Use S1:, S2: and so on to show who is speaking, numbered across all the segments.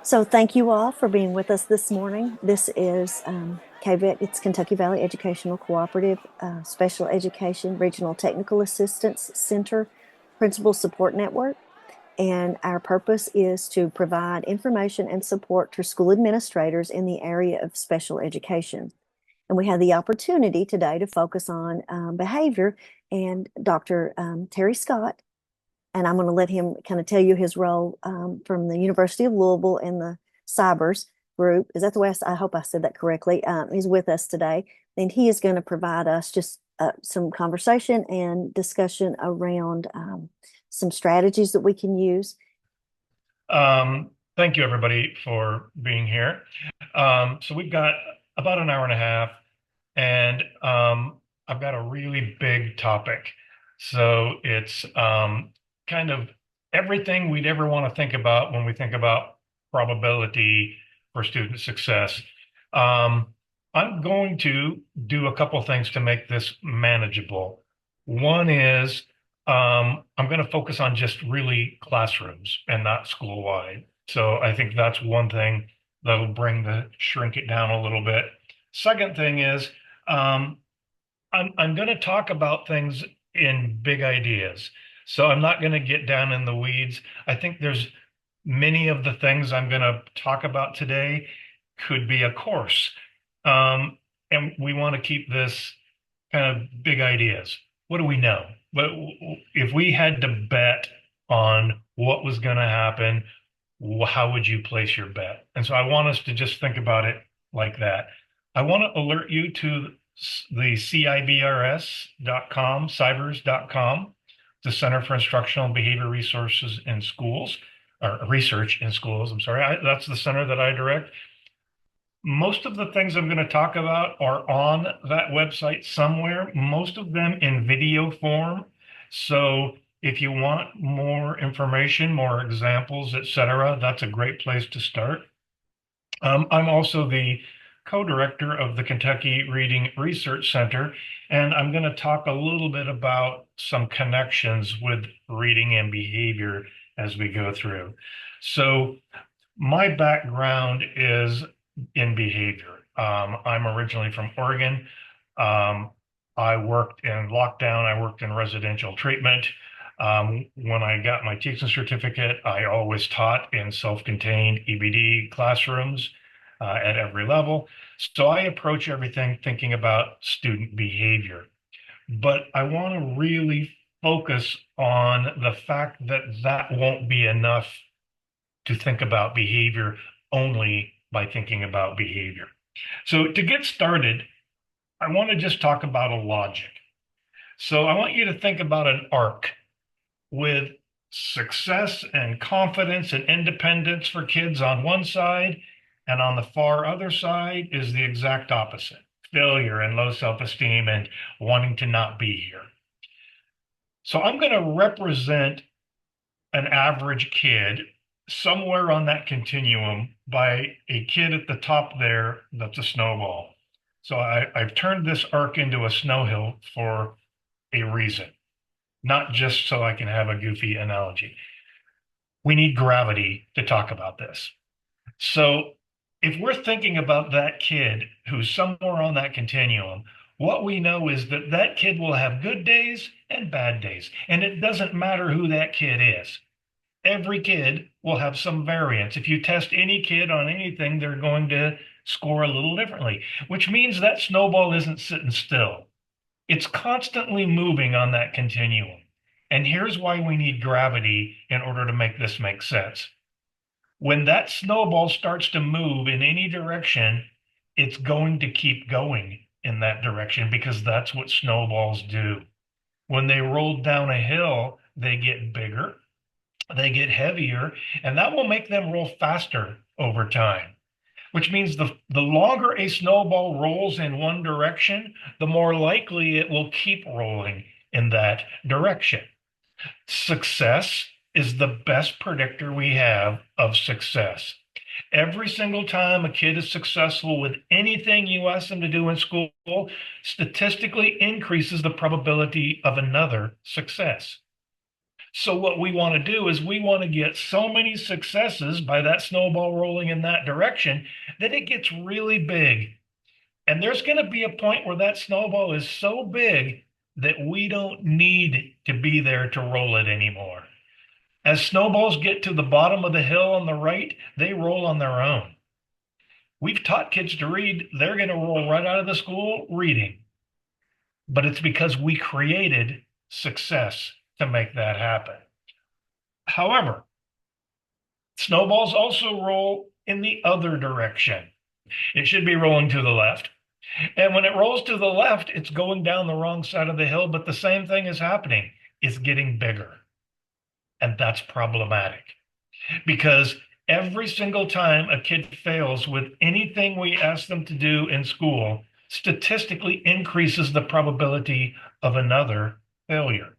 S1: So thank you all for being with us this morning. This is KVEC, it's Kentucky Valley Educational Cooperative Special Education Regional Technical Assistance Center Principal Support Network. And our purpose is to provide information and support to school administrators in the area of special education. And we have the opportunity today to focus on behavior. And Dr. Terry Scott, and I'm going to let him kind of tell you his role from the University of Louisville in the CIBRS group. Is that the way I hope I said that correctly? He's with us today, and he is going to provide us just some conversation and discussion around some strategies that we can use.
S2: Thank you, everybody, for being here. So we've got about an hour and a half, and I've got a really big topic. So it's kind of everything we'd ever want to think about when we think about probability for student success. I'm going to do a couple things to make this manageable. One is I'm going to focus on just really classrooms and not school-wide. So I think that's one thing that'll shrink it down a little bit. Second thing is I'm going to talk about things in big ideas. So I'm not going to get down in the weeds. I think there's many of the things I'm going to talk about today could be a course. And we want to keep this kind of big ideas. What do we know? But if we had to bet on what was going to happen, how would you place your bet? And so I want us to just think about it like that. I want to alert you to the CIBRS.com, CIBRS.com, the Center for Instructional and Behavior Resources in Schools, or Research in Schools. I'm sorry, that's the center that I direct. Most of the things I'm going to talk about are on that website somewhere, most of them in video form. So if you want more information, more examples, etc., that's a great place to start. I'm also the co-director of the Kentucky Reading Research Center, and I'm going to talk a little bit about some connections with reading and behavior as we go through. So my background is in behavior. I'm originally from Oregon. I worked in lockdown. I worked in residential treatment. When I got my teaching certificate, I always taught in self-contained EBD classrooms at every level. So I approach everything thinking about student behavior. But I want to really focus on the fact that that won't be enough to think about behavior only by thinking about behavior. So to get started, I want to just talk about a logic. So I want you to think about an arc with success and confidence and independence for kids on one side, and on the far other side is the exact opposite: failure and low self-esteem and wanting to not be here. So I'm going to represent an average kid somewhere on that continuum by a kid at the top there that's a snowball. So I've turned this arc into a snow hill for a reason, not just so I can have a goofy analogy. We need gravity to talk about this. So if we're thinking about that kid who's somewhere on that continuum, what we know is that that kid will have good days and bad days. And it doesn't matter who that kid is. Every kid will have some variance. If you test any kid on anything, they're going to score a little differently, which means that snowball isn't sitting still. It's constantly moving on that continuum. And here's why we need gravity in order to make this make sense. When that snowball starts to move in any direction, it's going to keep going in that direction because that's what snowballs do. When they roll down a hill, they get bigger, they get heavier, and that will make them roll faster over time, which means the longer a snowball rolls in one direction, the more likely it will keep rolling in that direction. Success is the best predictor we have of success. Every single time a kid is successful with anything you ask them to do in school, statistically increases the probability of another success. So what we want to do is we want to get so many successes by that snowball rolling in that direction that it gets really big. And there's going to be a point where that snowball is so big that we don't need to be there to roll it anymore. As snowballs get to the bottom of the hill on the right, they roll on their own. We've taught kids to read. They're going to roll right out of the school reading. But it's because we created success to make that happen. However, snowballs also roll in the other direction. It should be rolling to the left. And when it rolls to the left, it's going down the wrong side of the hill, but the same thing is happening. It's getting bigger. And that's problematic because every single time a kid fails with anything we ask them to do in school, statistically increases the probability of another failure.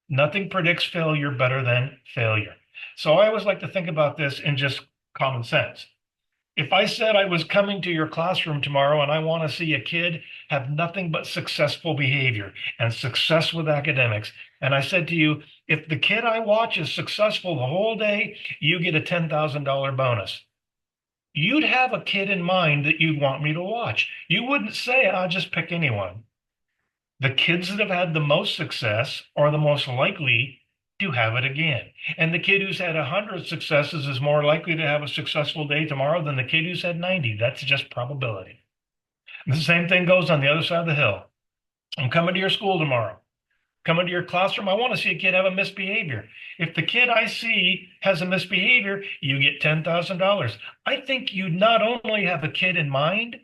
S2: Nothing predicts failure better than failure. So I always like to think about this in just common sense. If I said I was coming to your classroom tomorrow and I want to see a kid have nothing but successful behavior and success with academics, and I said to you, if the kid I watch is successful the whole day, you get a $10,000 bonus. You'd have a kid in mind that you'd want me to watch. You wouldn't say, I'll just pick anyone. The kids that have had the most success are the most likely to have it again. And the kid who's had 100 successes is more likely to have a successful day tomorrow than the kid who's had 90. That's just probability. And the same thing goes on the other side of the hill. I'm coming to your school tomorrow. Coming to your classroom, I want to see a kid have a misbehavior. If the kid I see has a misbehavior, you get $10,000. I think you'd not only have a kid in mind,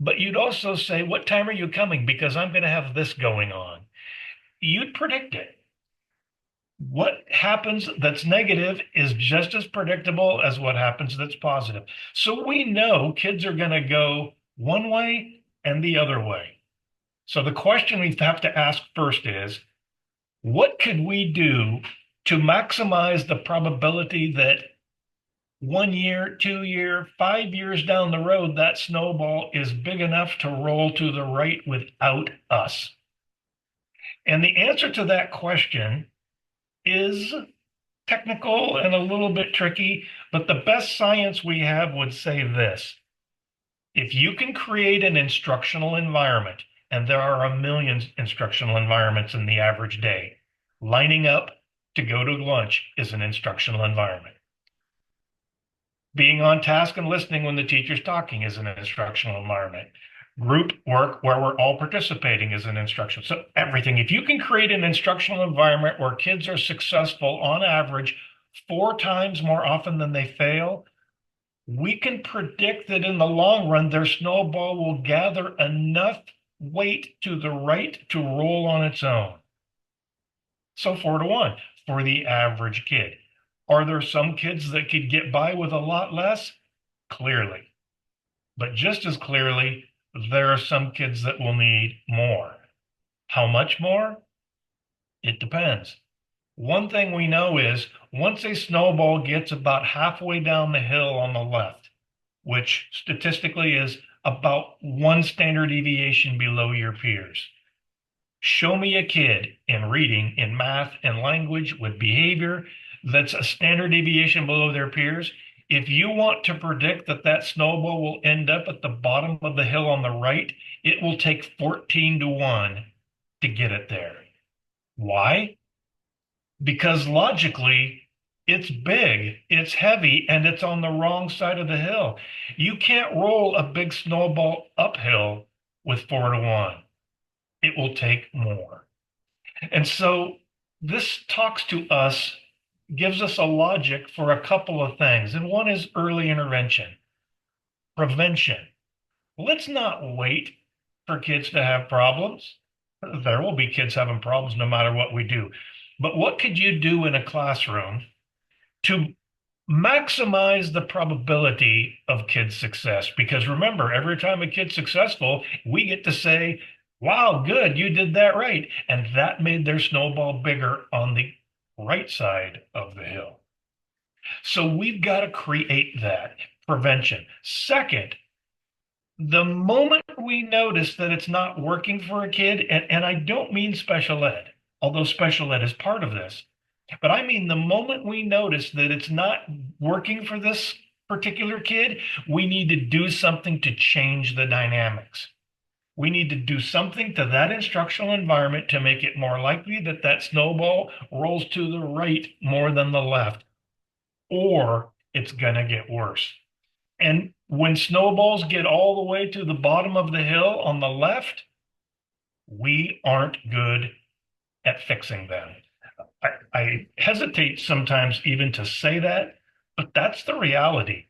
S2: but you'd also say, what time are you coming? Because I'm going to have this going on. You'd predict it. What happens that's negative is just as predictable as what happens that's positive. So we know kids are going to go one way and the other way. So the question we have to ask first is, what could we do to maximize the probability that 1 year, 2 year, 5 years down the road, that snowball is big enough to roll to the right without us? And the answer to that question is technical and a little bit tricky, but the best science we have would say this. If you can create an instructional environment, and there are a million instructional environments in the average day, lining up to go to lunch is an instructional environment. Being on task and listening when the teacher's talking is an instructional environment. Group work where we're all participating is an instruction. So everything, if you can create an instructional environment where kids are successful on average 4 times more often than they fail, we can predict that in the long run, their snowball will gather enough weight to the right to roll on its own. So 4-to-1 for the average kid. Are there some kids that could get by with a lot less? Clearly. But just as clearly, there are some kids that will need more. How much more? It depends. One thing we know is once a snowball gets about halfway down the hill on the left, which statistically is about 1 standard deviation below your peers, show me a kid in reading, in math, and language with behavior that's a standard deviation below their peers. If you want to predict that that snowball will end up at the bottom of the hill on the right, it will take 14-to-1 to get it there. Why? Because logically, it's big, it's heavy, and it's on the wrong side of the hill. You can't roll a big snowball uphill with 4-to-1. It will take more. And so this talks to us, gives us a logic for a couple of things. And one is early intervention, prevention. Let's not wait for kids to have problems. There will be kids having problems no matter what we do. But what could you do in a classroom to maximize the probability of kids' success? Because remember, every time a kid's successful, we get to say, wow, good, you did that right. And that made their snowball bigger on the right side of the hill. So we've got to create that prevention. Second, the moment we notice that it's not working for a kid, and I don't mean special ed, although special ed is part of this, But I mean, the moment we notice that it's not working for this particular kid, we need to do something to change the dynamics. We need to do something to that instructional environment to make it more likely that that snowball rolls to the right more than the left, or it's going to get worse. And when snowballs get all the way to the bottom of the hill on the left, we aren't good at fixing them. I hesitate sometimes even to say that, but that's the reality.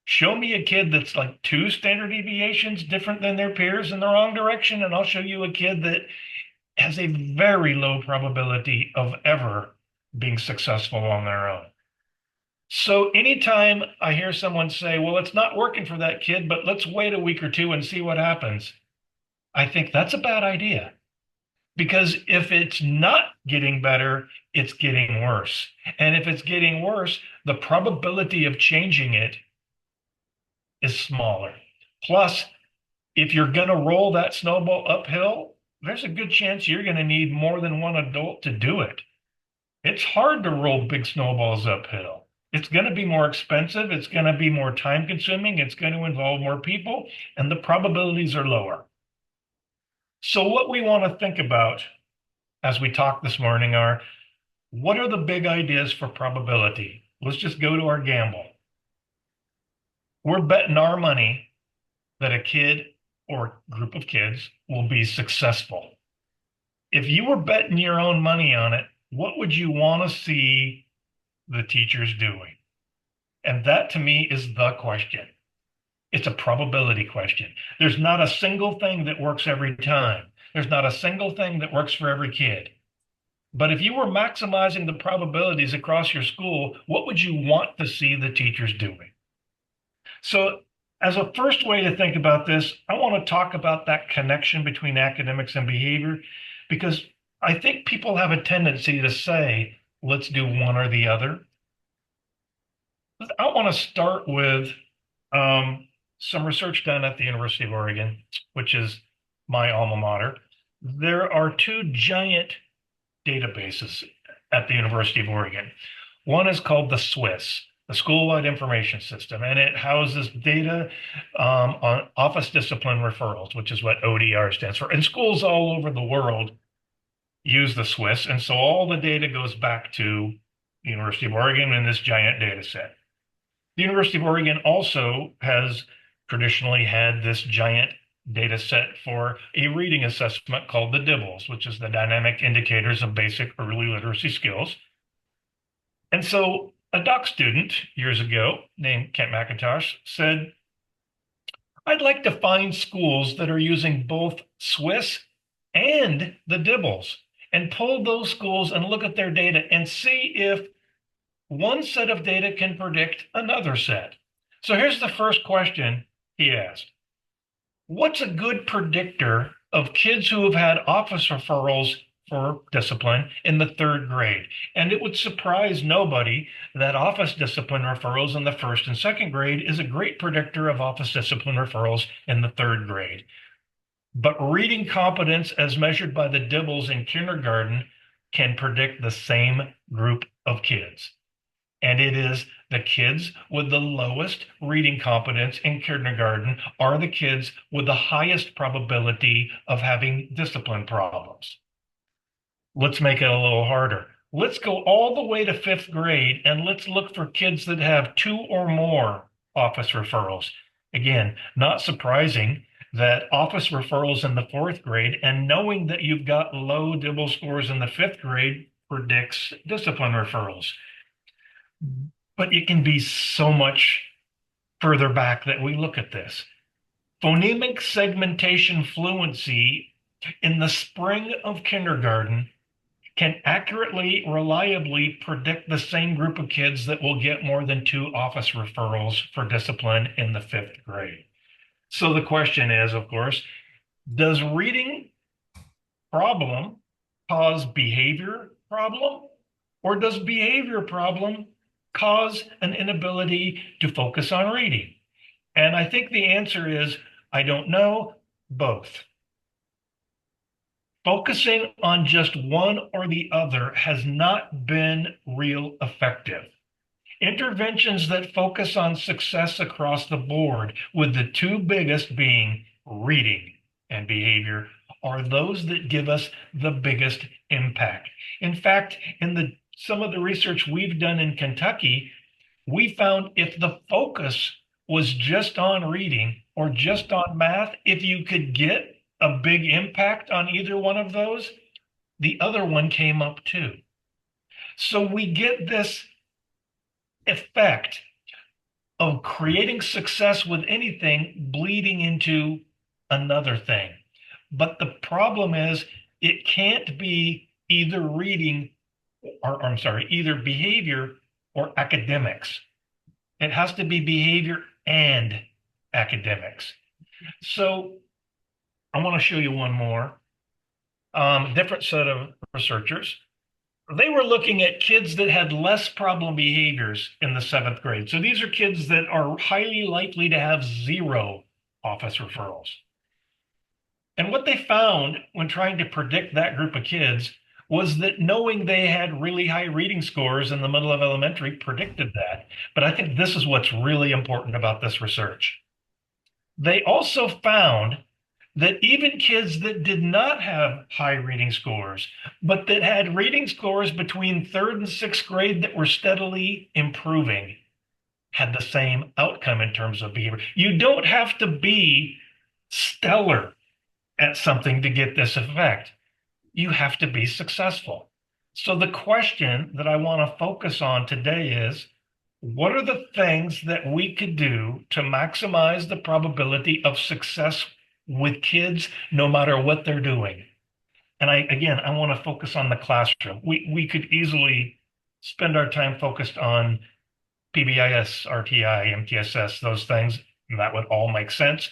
S2: Show me a kid that's like 2 standard deviations different than their peers in the wrong direction, and I'll show you a kid that has a very low probability of ever being successful on their own. So anytime I hear someone say, well, it's not working for that kid, but let's wait a week or two and see what happens, I think that's a bad idea. Because if it's not getting better, it's getting worse. And if it's getting worse, the probability of changing it is smaller. Plus, if you're going to roll that snowball uphill, there's a good chance you're going to need more than one adult to do it. It's hard to roll big snowballs uphill. It's going to be more expensive. It's going to be more time consuming. It's going to involve more people, and the probabilities are lower. So what we want to think about as we talk this morning are, what are the big ideas for probability? Let's just go to our gamble. We're betting our money that a kid or group of kids will be successful. If you were betting your own money on it, what would you want to see the teachers doing? And that to me is the question. It's a probability question. There's not a single thing that works every time. There's not a single thing that works for every kid. But if you were maximizing the probabilities across your school, what would you want to see the teachers doing? So as a first way to think about this, I want to talk about that connection between academics and behavior, because I think people have a tendency to say, let's do one or the other. I want to start with some research done at the University of Oregon, which is my alma mater. There are 2 giant databases at the University of Oregon. One is called the SWIS, the School-Wide Information System, and it houses data on office discipline referrals, which is what ODR stands for. And schools all over the world use the SWIS, and so all the data goes back to the University of Oregon in this giant data set. The University of Oregon also has traditionally had this giant data set for a reading assessment called the DIBELS, which is the Dynamic Indicators of Basic Early Literacy Skills. And so a doc student years ago named Kent McIntosh said, I'd like to find schools that are using both SWIS and the DIBELS and pull those schools and look at their data and see if one set of data can predict another set. So here's the first question he asked. What's a good predictor of kids who have had office referrals for discipline in the 3rd grade? And it would surprise nobody that office discipline referrals in the 1st and 2nd grade is a great predictor of office discipline referrals in the 3rd grade. But reading competence as measured by the DIBELS in kindergarten can predict the same group of kids. And it is the kids with the lowest reading competence in kindergarten are the kids with the highest probability of having discipline problems. Let's make it a little harder. Let's go all the way to 5th grade and let's look for kids that have 2 or more office referrals. Again, not surprising that office referrals in the 4th grade and knowing that you've got low DIBEL scores in the 5th grade predicts discipline referrals. But it can be so much further back that we look at this. Phonemic segmentation fluency in the spring of kindergarten can accurately, reliably predict the same group of kids that will get more than 2 office referrals for discipline in the 5th grade. So the question is, of course, does reading problem cause behavior problem, or does behavior problem cause an inability to focus on reading? And I think the answer is, I don't know, both. Focusing on just one or the other has not been real effective. Interventions that focus on success across the board, with the two biggest being reading and behavior, are those that give us the biggest impact. In fact, in some of the research we've done in Kentucky, we found if the focus was just on reading or just on math, if you could get a big impact on either one of those, the other one came up too. So we get this effect of creating success with anything bleeding into another thing. But the problem is it can't be either reading or I'm sorry, either behavior or academics. It has to be behavior and academics. So I want to show you one more. Different set of researchers. They were looking at kids that had less problem behaviors in the seventh grade. So these are kids that are highly likely to have zero office referrals. And what they found when trying to predict that group of kids was that knowing they had really high reading scores in the middle of elementary predicted that. But I think this is what's really important about this research. They also found that even kids that did not have high reading scores, but that had reading scores between third and sixth grade that were steadily improving, had the same outcome in terms of behavior. You don't have to be stellar at something to get this effect. You have to be successful. So the question that I want to focus on today is, what are the things that we could do to maximize the probability of success with kids, no matter what they're doing? And I want to focus on the classroom. We could easily spend our time focused on PBIS, RTI, MTSS, those things, and that would all make sense.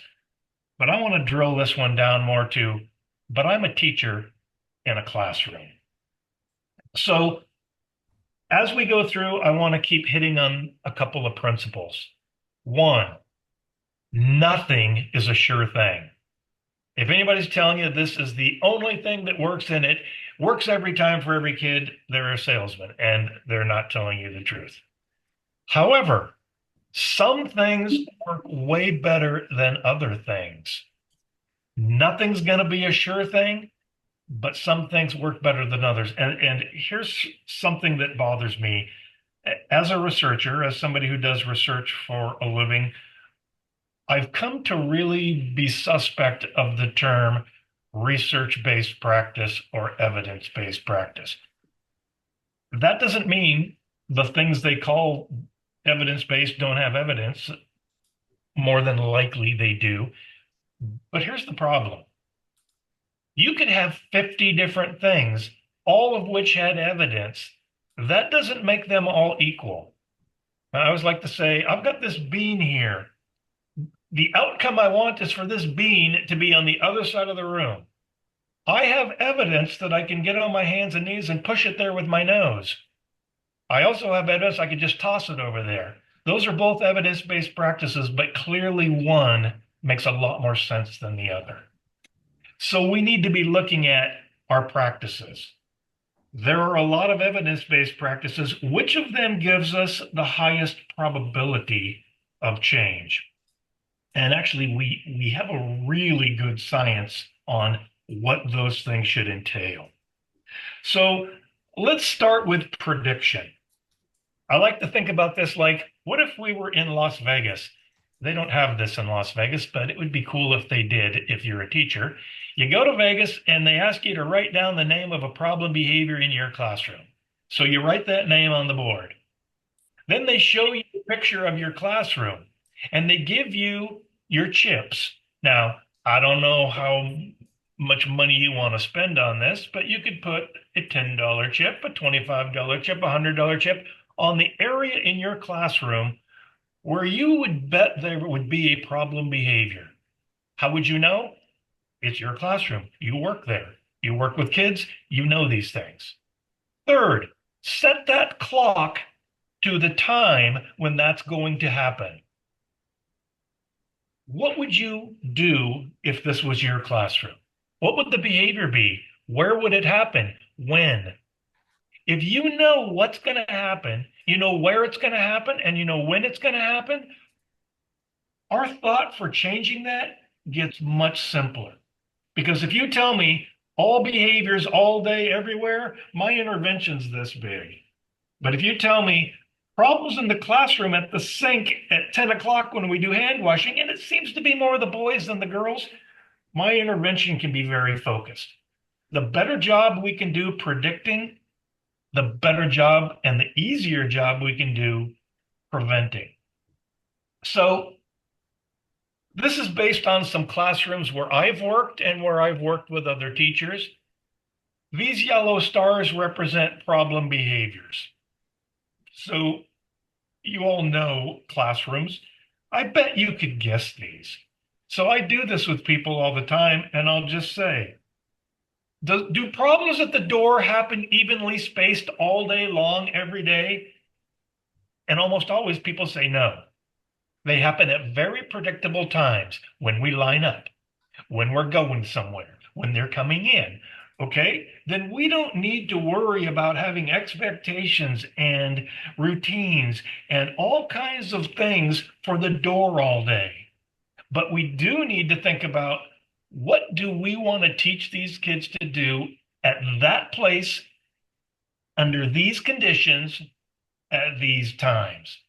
S2: But I want to drill this one down more to, but I'm a teacher in a classroom. So as we go through, I want to keep hitting on a couple of principles. One, nothing is a sure thing. If anybody's telling you this is the only thing that works and it works every time for every kid, they're a salesman and they're not telling you the truth. However, some things work way better than other things. Nothing's going to be a sure thing, but some things work better than others. And here's something that bothers me. As a researcher, as somebody who does research for a living, I've come to really be suspect of the term research-based practice or evidence-based practice. That doesn't mean the things they call evidence-based don't have evidence. More than likely they do. But here's the problem. You could have 50 different things, all of which had evidence. That doesn't make them all equal. I always like to say, I've got this bean here. The outcome I want is for this bean to be on the other side of the room. I have evidence that I can get on my hands and knees and push it there with my nose. I also have evidence I could just toss it over there. Those are both evidence-based practices, but clearly one makes a lot more sense than the other. So we need to be looking at our practices. There are a lot of evidence-based practices. Which of them gives us the highest probability of change? And actually, we have a really good science on what those things should entail. So let's start with prediction. I like to think about this like, what if we were in Las Vegas? They don't have this in Las Vegas, but it would be cool if they did if you're a teacher. You go to Vegas and they ask you to write down the name of a problem behavior in your classroom. So you write that name on the board. Then they show you a picture of your classroom and they give you your chips. Now, I don't know how much money you want to spend on this, but you could put a $10 chip, a $25 chip, a $100 chip on the area in your classroom where you would bet there would be a problem behavior. How would you know? It's your classroom. You work there. You work with kids. You know these things. Third, set that clock to the time when that's going to happen. What would you do if this was your classroom? What would the behavior be? Where would it happen? When? If you know what's going to happen, you know where it's going to happen, and you know when it's going to happen, our thought for changing that gets much simpler. Because if you tell me all behaviors all day, everywhere, my intervention's this big. But if you tell me problems in the classroom at the sink at 10 o'clock when we do hand washing, and it seems to be more the boys than the girls, my intervention can be very focused. The better job we can do predicting, the better job and the easier job we can do preventing. So this is based on some classrooms where I've worked and where I've worked with other teachers. These yellow stars represent problem behaviors. So you all know classrooms. I bet you could guess these. So I do this with people all the time, and I'll just say, do problems at the door happen evenly spaced all day long, every day? And almost always people say no. They happen at very predictable times when we line up, when we're going somewhere, when they're coming in. Okay, then we don't need to worry about having expectations and routines and all kinds of things for the door all day. But we do need to think about, what do we want to teach these kids to do at that place, under these conditions, at these times?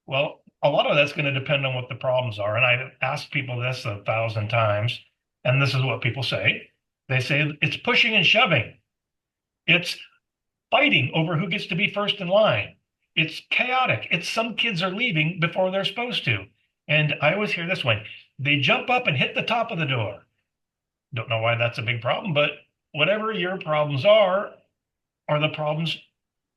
S2: Well, a lot of that's going to depend on what the problems are. And I've asked people this 1,000 times, and this is what people say. They say it's pushing and shoving. It's fighting over who gets to be first in line. It's chaotic. It's some kids are leaving before they're supposed to. And I always hear this one. They jump up and hit the top of the door. Don't know why that's a big problem, but whatever your problems are the problems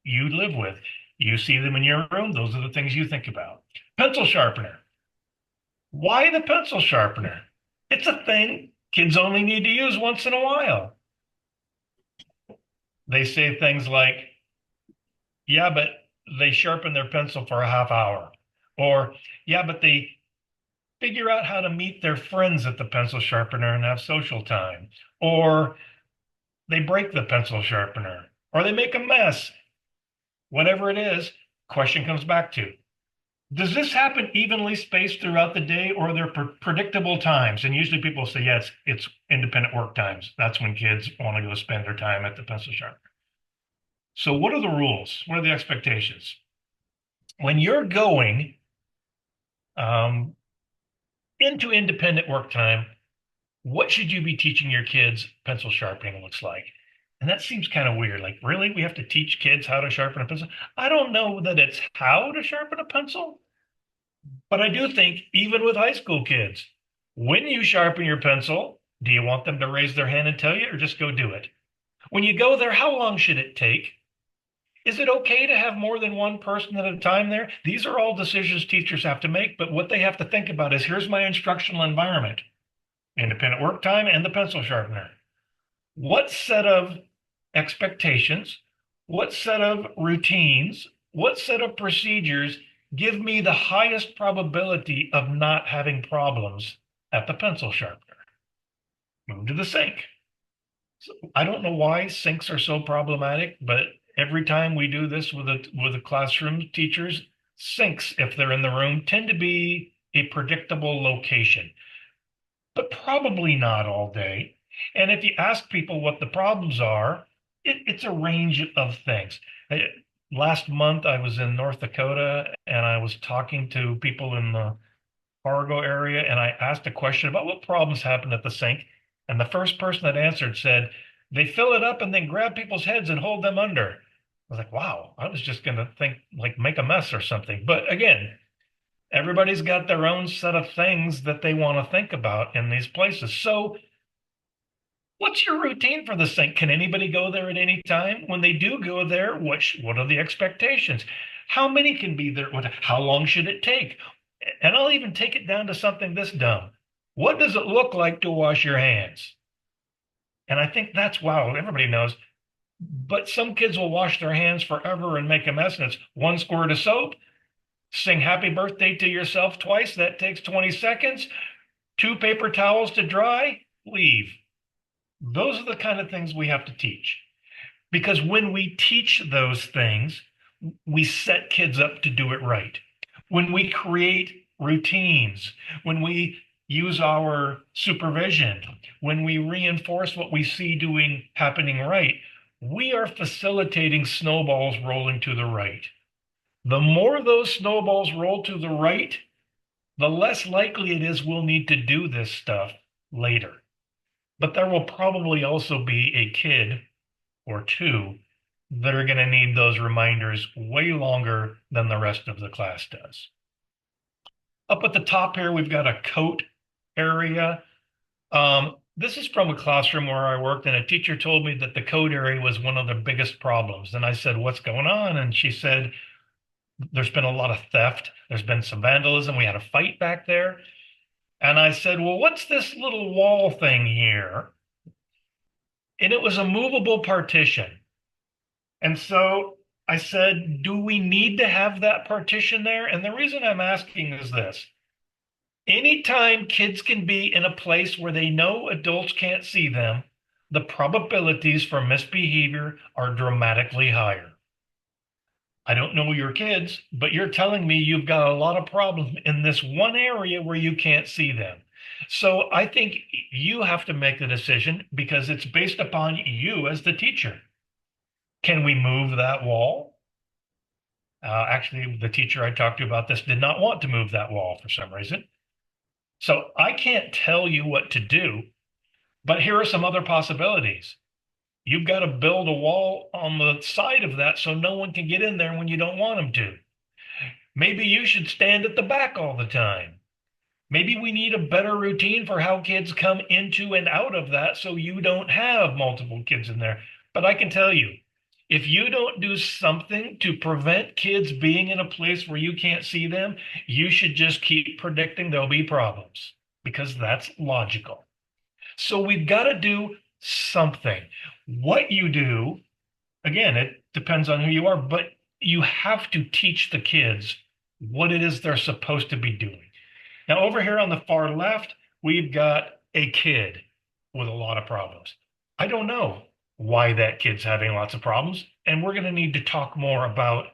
S2: you live with. You see them in your room. Those are the things you think about. Pencil sharpener. Why the pencil sharpener? It's a thing kids only need to use once in a while. They say things like, yeah, but they sharpen their pencil for a half hour. Or, yeah, but they figure out how to meet their friends at the pencil sharpener and have social time. Or they break the pencil sharpener. Or they make a mess. Whatever it is, question comes back to, does this happen evenly spaced throughout the day, or are there predictable times? And usually people say, yes, it's independent work times. That's when kids want to go spend their time at the pencil sharpener. So what are the rules? What are the expectations? When you're going into independent work time, what should you be teaching your kids pencil sharpening looks like? And that seems kind of weird. Like, really? We have to teach kids how to sharpen a pencil? I don't know that it's how to sharpen a pencil, but I do think even with high school kids, when you sharpen your pencil, do you want them to raise their hand and tell you, or just go do it? When you go there, how long should it take? Is it okay to have more than one person at a time there? These are all decisions teachers have to make, but what they have to think about is, here's my instructional environment, independent work time and the pencil sharpener. What set of expectations, what set of routines, what set of procedures give me the highest probability of not having problems at the pencil sharpener? Move to the sink. So I don't know why sinks are so problematic, but every time we do this with a classroom, teachers, sinks, if they're in the room, tend to be a predictable location, but probably not all day. And if you ask people what the problems are, it's a range of things. Last month, I was in North Dakota and I was talking to people in the Fargo area, and I asked a question about what problems happen at the sink. And the first person that answered said, they fill it up and then grab people's heads and hold them under. I was like, wow, I was just going to think like make a mess or something. But again, everybody's got their own set of things that they want to think about in these places. So what's your routine for the sink? Can anybody go there at any time? When they do go there, what are the expectations? How many can be there? How long should it take? And I'll even take it down to something this dumb. What does it look like to wash your hands? And I think that's, wow, everybody knows. But some kids will wash their hands forever and make a mess, and it's one squirt of soap. Sing happy birthday to yourself twice. That takes 20 seconds. 2 paper towels to dry. Leave. Those are the kind of things we have to teach. Because when we teach those things, we set kids up to do it right. When we create routines, when we use our supervision, when we reinforce what we see doing happening right, we are facilitating snowballs rolling to the right. The more those snowballs roll to the right, the less likely it is we'll need to do this stuff later. But there will probably also be a kid or two that are going to need those reminders way longer than the rest of the class does. Up at the top here, we've got a coat area. This is from a classroom where I worked, and a teacher told me that the coat area was one of the biggest problems. And I said, "What's going on?" And she said, "There's been a lot of theft. There's been some vandalism. We had a fight back there." And I said, "Well, what's this little wall thing here?" And it was a movable partition. And so I said, "Do we need to have that partition there?" And the reason I'm asking is this. Anytime kids can be in a place where they know adults can't see them, the probabilities for misbehavior are dramatically higher. I don't know your kids, but you're telling me you've got a lot of problems in this one area where you can't see them. So I think you have to make the decision because it's based upon you as the teacher. Can we move that wall? Actually, the teacher I talked to about this did not want to move that wall for some reason. So I can't tell you what to do, but here are some other possibilities. You've got to build a wall on the side of that so no one can get in there when you don't want them to. Maybe you should stand at the back all the time. Maybe we need a better routine for how kids come into and out of that so you don't have multiple kids in there. But I can tell you, if you don't do something to prevent kids being in a place where you can't see them, you should just keep predicting there'll be problems because that's logical. So we've got to do something. What you do, again, it depends on who you are, but you have to teach the kids what it is they're supposed to be doing. Now, over here on the far left, we've got a kid with a lot of problems. I don't know why that kid's having lots of problems, and we're going to need to talk more about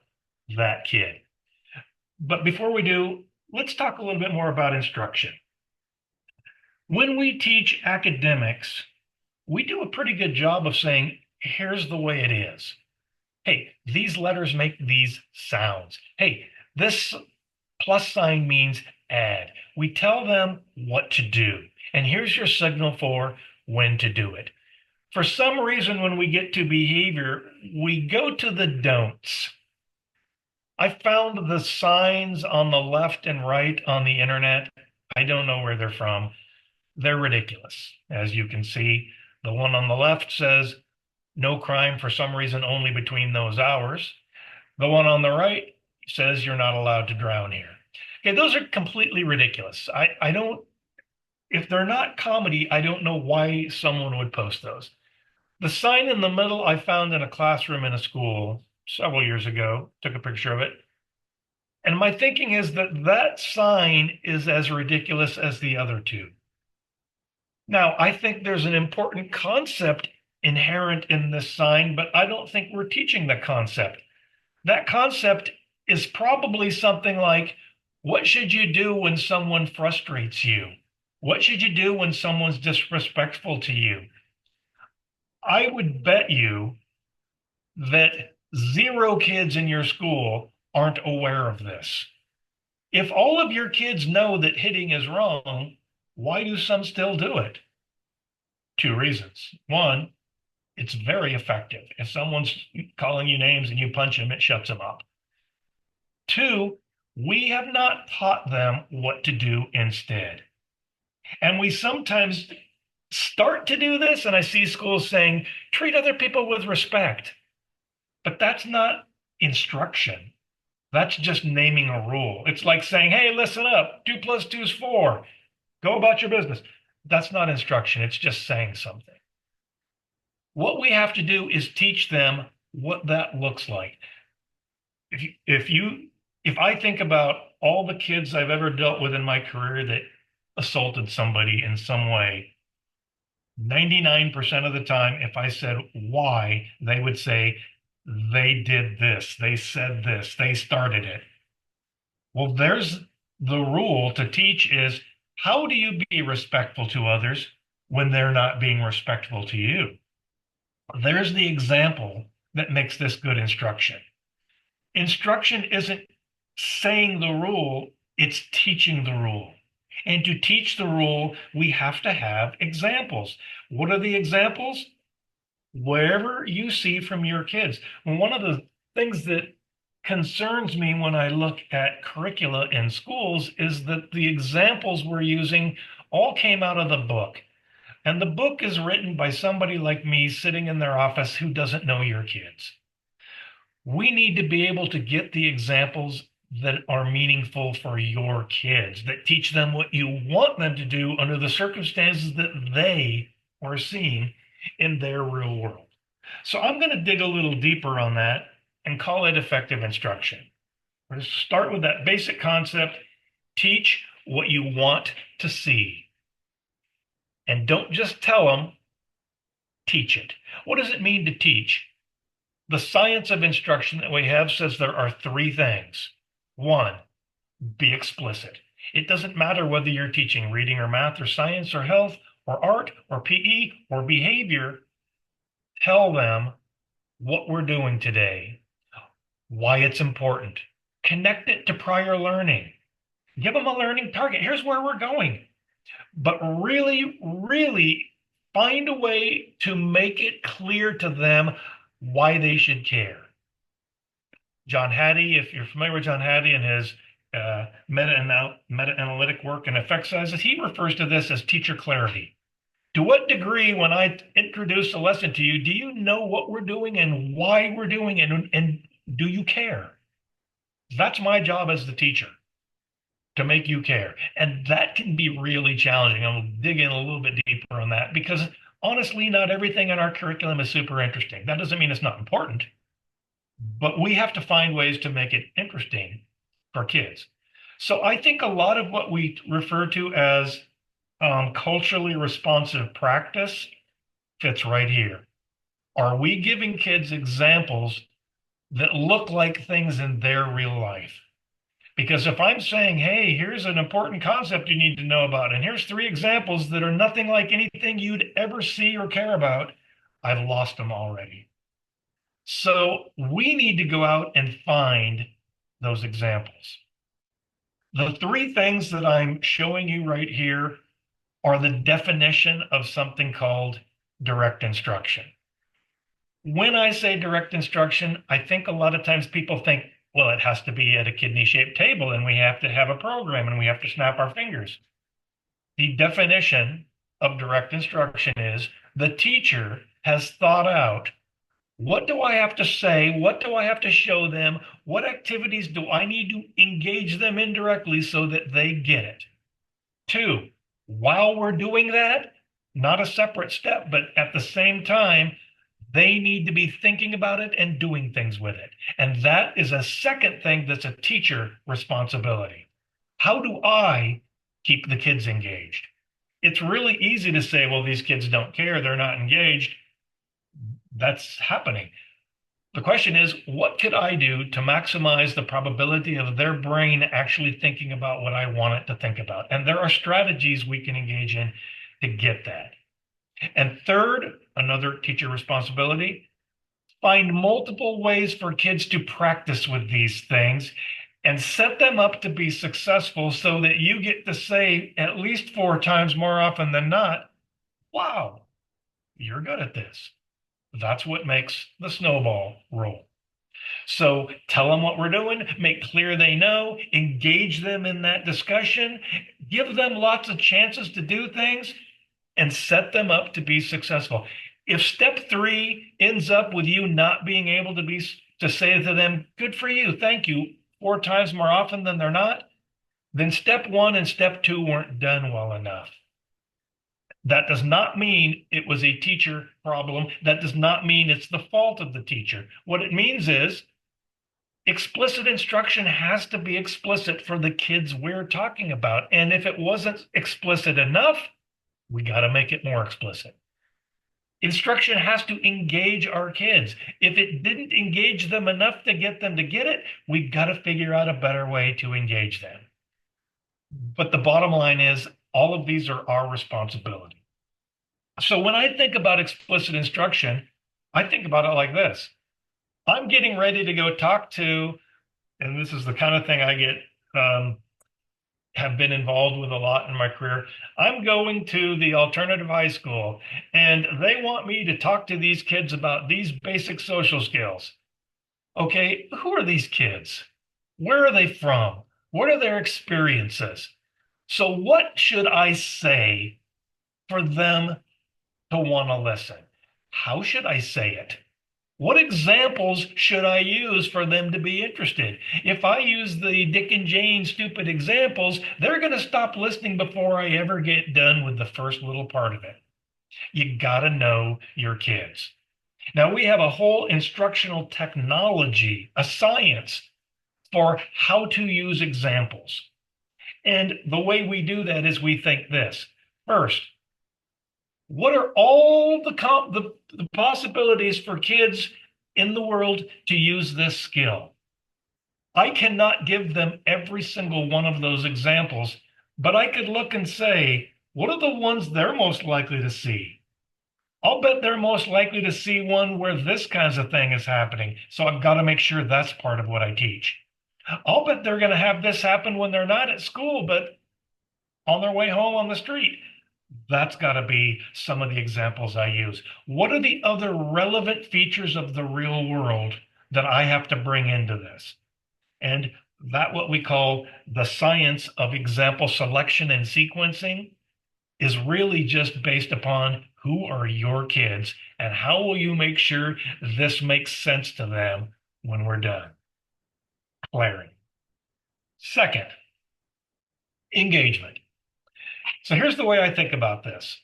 S2: that kid. But before we do, let's talk a little bit more about instruction. When we teach academics, we do a pretty good job of saying, here's the way it is. Hey, these letters make these sounds. Hey, this plus sign means add. We tell them what to do. And here's your signal for when to do it. For some reason, when we get to behavior, we go to the don'ts. I found the signs on the left and right on the internet. I don't know where they're from. They're ridiculous. As you can see, the one on the left says, no crime for some reason only between those hours. The one on the right says you're not allowed to drown here. Okay, those are completely ridiculous. I don't, if they're not comedy, I don't know why someone would post those. The sign in the middle I found in a classroom in a school several years ago, took a picture of it. And my thinking is that that sign is as ridiculous as the other two. Now, I think there's an important concept inherent in this sign, but I don't think we're teaching the concept. That concept is probably something like, what should you do when someone frustrates you? What should you do when someone's disrespectful to you? I would bet you that 0 kids in your school aren't aware of this. If all of your kids know that hitting is wrong, why do some still do it? 2 reasons. One, it's very effective. If someone's calling you names and you punch them, it shuts them up. 2, we have not taught them what to do instead. And we sometimes start to do this, and I see schools saying, treat other people with respect. But that's not instruction. That's just naming a rule. It's like saying, hey, listen up, 2 + 2 is 4. Go about your business. That's not instruction. It's just saying something. What we have to do is teach them what that looks like. If I think about all the kids I've ever dealt with in my career that assaulted somebody in some way, 99% of the time, if I said why, they would say, they did this, they said this, they started it. Well, there's the rule to teach is how do you be respectful to others when they're not being respectful to you? There's the example that makes this good instruction. Instruction isn't saying the rule, it's teaching the rule. And to teach the rule, we have to have examples. What are the examples? Wherever you see from your kids. One of the things that concerns me when I look at curricula in schools is that the examples we're using all came out of the book. And the book is written by somebody like me sitting in their office who doesn't know your kids. We need to be able to get the examples that are meaningful for your kids, that teach them what you want them to do under the circumstances that they are seeing in their real world. So I'm going to dig a little deeper on that and call it effective instruction. We're going to start with that basic concept, teach what you want to see. And don't just tell them, teach it. What does it mean to teach? The science of instruction that we have says there are three things. One, be explicit. It doesn't matter whether you're teaching reading or math or science or health or art or PE or behavior. Tell them what we're doing today, why it's important. Connect it to prior learning. Give them a learning target. Here's where we're going. But really, really find a way to make it clear to them why they should care. John Hattie, if you're familiar with John Hattie and his meta-analytic work and effect sizes, he refers to this as teacher clarity. To what degree, when I introduce a lesson to you, do you know what we're doing and why we're doing it, and do you care? That's my job as the teacher, to make you care. And that can be really challenging. I'm going to dig in a little bit deeper on that because honestly, not everything in our curriculum is super interesting. That doesn't mean it's not important, but we have to find ways to make it interesting for kids. So I think a lot of what we refer to as culturally responsive practice fits right here. Are we giving kids examples that look like things in their real life? Because if I'm saying, hey, here's an important concept you need to know about, and here's three examples that are nothing like anything you'd ever see or care about, I've lost them already. So we need to go out and find those examples. The three things that I'm showing you right here are the definition of something called direct instruction. When I say direct instruction, I think a lot of times people think, well, it has to be at a kidney-shaped table and we have to have a program and we have to snap our fingers. The definition of direct instruction is the teacher has thought out, what do I have to say? What do I have to show them? What activities do I need to engage them in directly so that they get it? Two, while we're doing that, not a separate step, but at the same time, they need to be thinking about it and doing things with it. And that is a second thing that's a teacher responsibility. How do I keep the kids engaged? It's really easy to say, well, these kids don't care, they're not engaged. That's happening. The question is, what could I do to maximize the probability of their brain actually thinking about what I want it to think about? And there are strategies we can engage in to get that. And third, another teacher responsibility, find multiple ways for kids to practice with these things and set them up to be successful so that you get to say at least 4 times more often than not, wow, you're good at this. That's what makes the snowball roll. So tell them what we're doing, make clear they know, engage them in that discussion, give them lots of chances to do things, and set them up to be successful. If step 3 ends up with you not being able to say to them, good for you, thank you, 4 times more often than they're not, then step 1 and step 2 weren't done well enough. That does not mean it was a teacher problem. That does not mean it's the fault of the teacher. What it means is explicit instruction has to be explicit for the kids we're talking about. And if it wasn't explicit enough, we got to make it more explicit. Instruction has to engage our kids. If it didn't engage them enough to get them to get it, we've got to figure out a better way to engage them. But the bottom line is all of these are our responsibility. So when I think about explicit instruction, I think about it like this. I'm getting ready to go talk to, and this is the kind of thing I get, have been involved with a lot in my career. I'm going to the alternative high school, and they want me to talk to these kids about these basic social skills. Okay, who are these kids? Where are they from? What are their experiences? So, what should I say for them to want to listen? How should I say it? What examples should I use for them to be interested? If I use the Dick and Jane stupid examples, they're going to stop listening before I ever get done with the first little part of it. You got to know your kids. Now, we have a whole instructional technology, a science for how to use examples. And the way we do that is we think this. First, what are all the possibilities for kids in the world to use this skill? I cannot give them every single one of those examples, but I could look and say, what are the ones they're most likely to see? I'll bet they're most likely to see one where this kinds of thing is happening. So I've got to make sure that's part of what I teach. I'll bet they're going to have this happen when they're not at school, but on their way home on the street. That's got to be some of the examples I use. What are the other relevant features of the real world that I have to bring into this? And that what we call the science of example selection and sequencing is really just based upon who are your kids and how will you make sure this makes sense to them when we're done? Clarity. Second, engagement. So here's the way I think about this.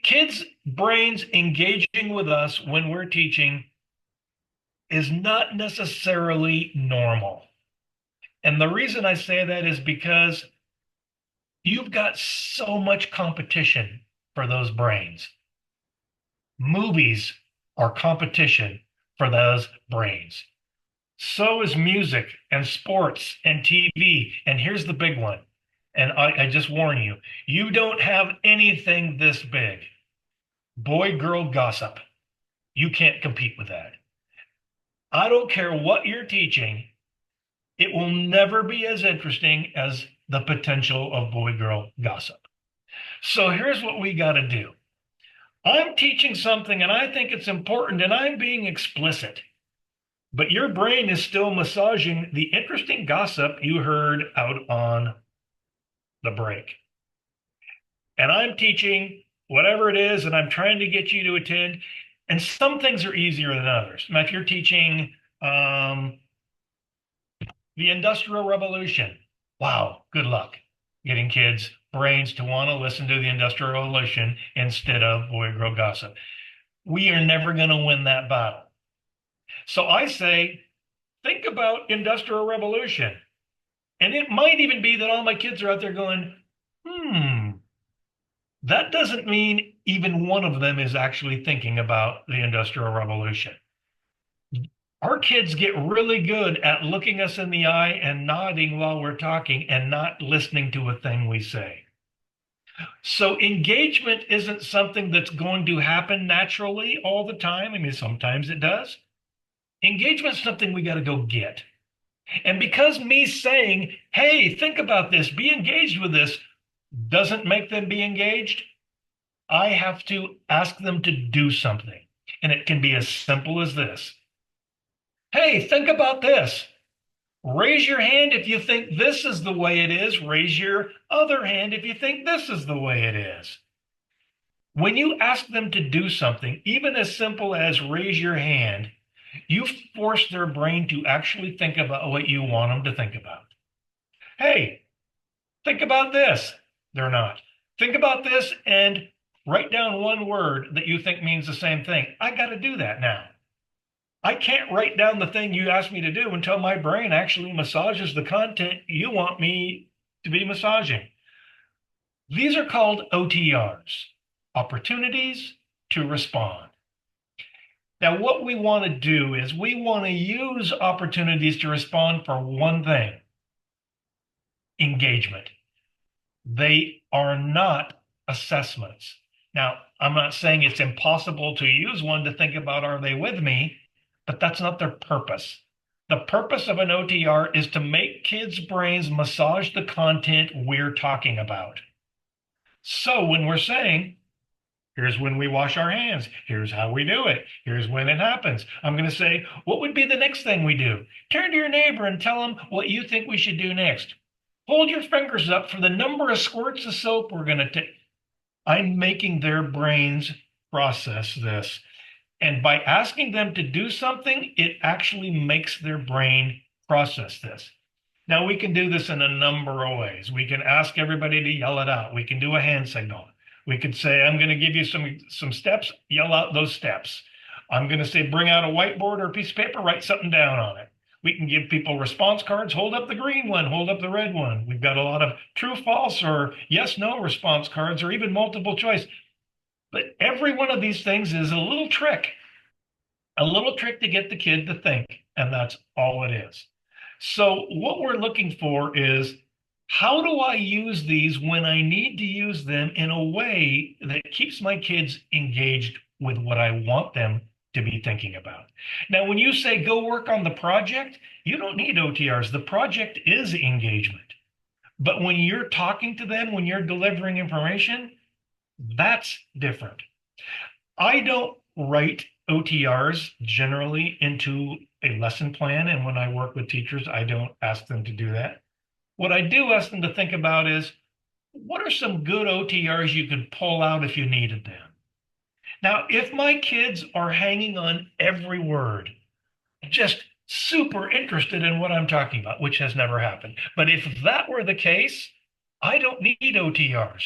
S2: Kids' brains engaging with us when we're teaching is not necessarily normal. And the reason I say that is because you've got so much competition for those brains. Movies are competition for those brains. So is music and sports and TV. And here's the big one. And I just warn you, you don't have anything this big. Boy-girl gossip. You can't compete with that. I don't care what you're teaching. It will never be as interesting as the potential of boy-girl gossip. So here's what we got to do. I'm teaching something and I think it's important and I'm being explicit. But your brain is still massaging the interesting gossip you heard out on the break. And I'm teaching whatever it is, and I'm trying to get you to attend. And some things are easier than others. Now, if you're teaching the Industrial Revolution, wow, good luck getting kids' brains to want to listen to the Industrial Revolution instead of boy-girl gossip. We are never going to win that battle. So I say, think about Industrial Revolution. And it might even be that all my kids are out there going, that doesn't mean even one of them is actually thinking about the Industrial Revolution. Our kids get really good at looking us in the eye and nodding while we're talking and not listening to a thing we say. So engagement isn't something that's going to happen naturally all the time. I mean, sometimes it does. Engagement is something we got to go get. And because me saying, hey, think about this, be engaged with this, doesn't make them be engaged, I have to ask them to do something. And it can be as simple as this. Hey, think about this. Raise your hand if you think this is the way it is. Raise your other hand if you think this is the way it is. When you ask them to do something, even as simple as raise your hand, you force their brain to actually think about what you want them to think about. Hey, think about this. They're not. Think about this and write down one word that you think means the same thing. I got to do that now. I can't write down the thing you asked me to do until my brain actually massages the content you want me to be massaging. These are called OTRs, opportunities to respond. Now, what we want to do is we want to use opportunities to respond for one thing: engagement. They are not assessments. Now, I'm not saying it's impossible to use one to think about, are they with me? But that's not their purpose. The purpose of an OTR is to make kids' brains massage the content we're talking about. So when we're saying, here's when we wash our hands, here's how we do it, here's when it happens, I'm going to say, what would be the next thing we do? Turn to your neighbor and tell them what you think we should do next. Hold your fingers up for the number of squirts of soap we're going to take. I'm making their brains process this. And by asking them to do something, it actually makes their brain process this. Now, we can do this in a number of ways. We can ask everybody to yell it out. We can do a hand signal. We could say, I'm going to give you some steps, yell out those steps. I'm going to say, bring out a whiteboard or a piece of paper, write something down on it. We can give people response cards, hold up the green one, hold up the red one. We've got a lot of true, false, or yes, no response cards, or even multiple choice. But every one of these things is a little trick to get the kid to think, and that's all it is. So what we're looking for is, how do I use these when I need to use them in a way that keeps my kids engaged with what I want them to be thinking about? Now, when you say go work on the project, you don't need OTRs. The project is engagement. But when you're talking to them, when you're delivering information, that's different. I don't write OTRs generally into a lesson plan. And when I work with teachers, I don't ask them to do that. What I do ask them to think about is, what are some good OTRs you could pull out if you needed them? Now, if my kids are hanging on every word, just super interested in what I'm talking about, which has never happened, but if that were the case, I don't need OTRs.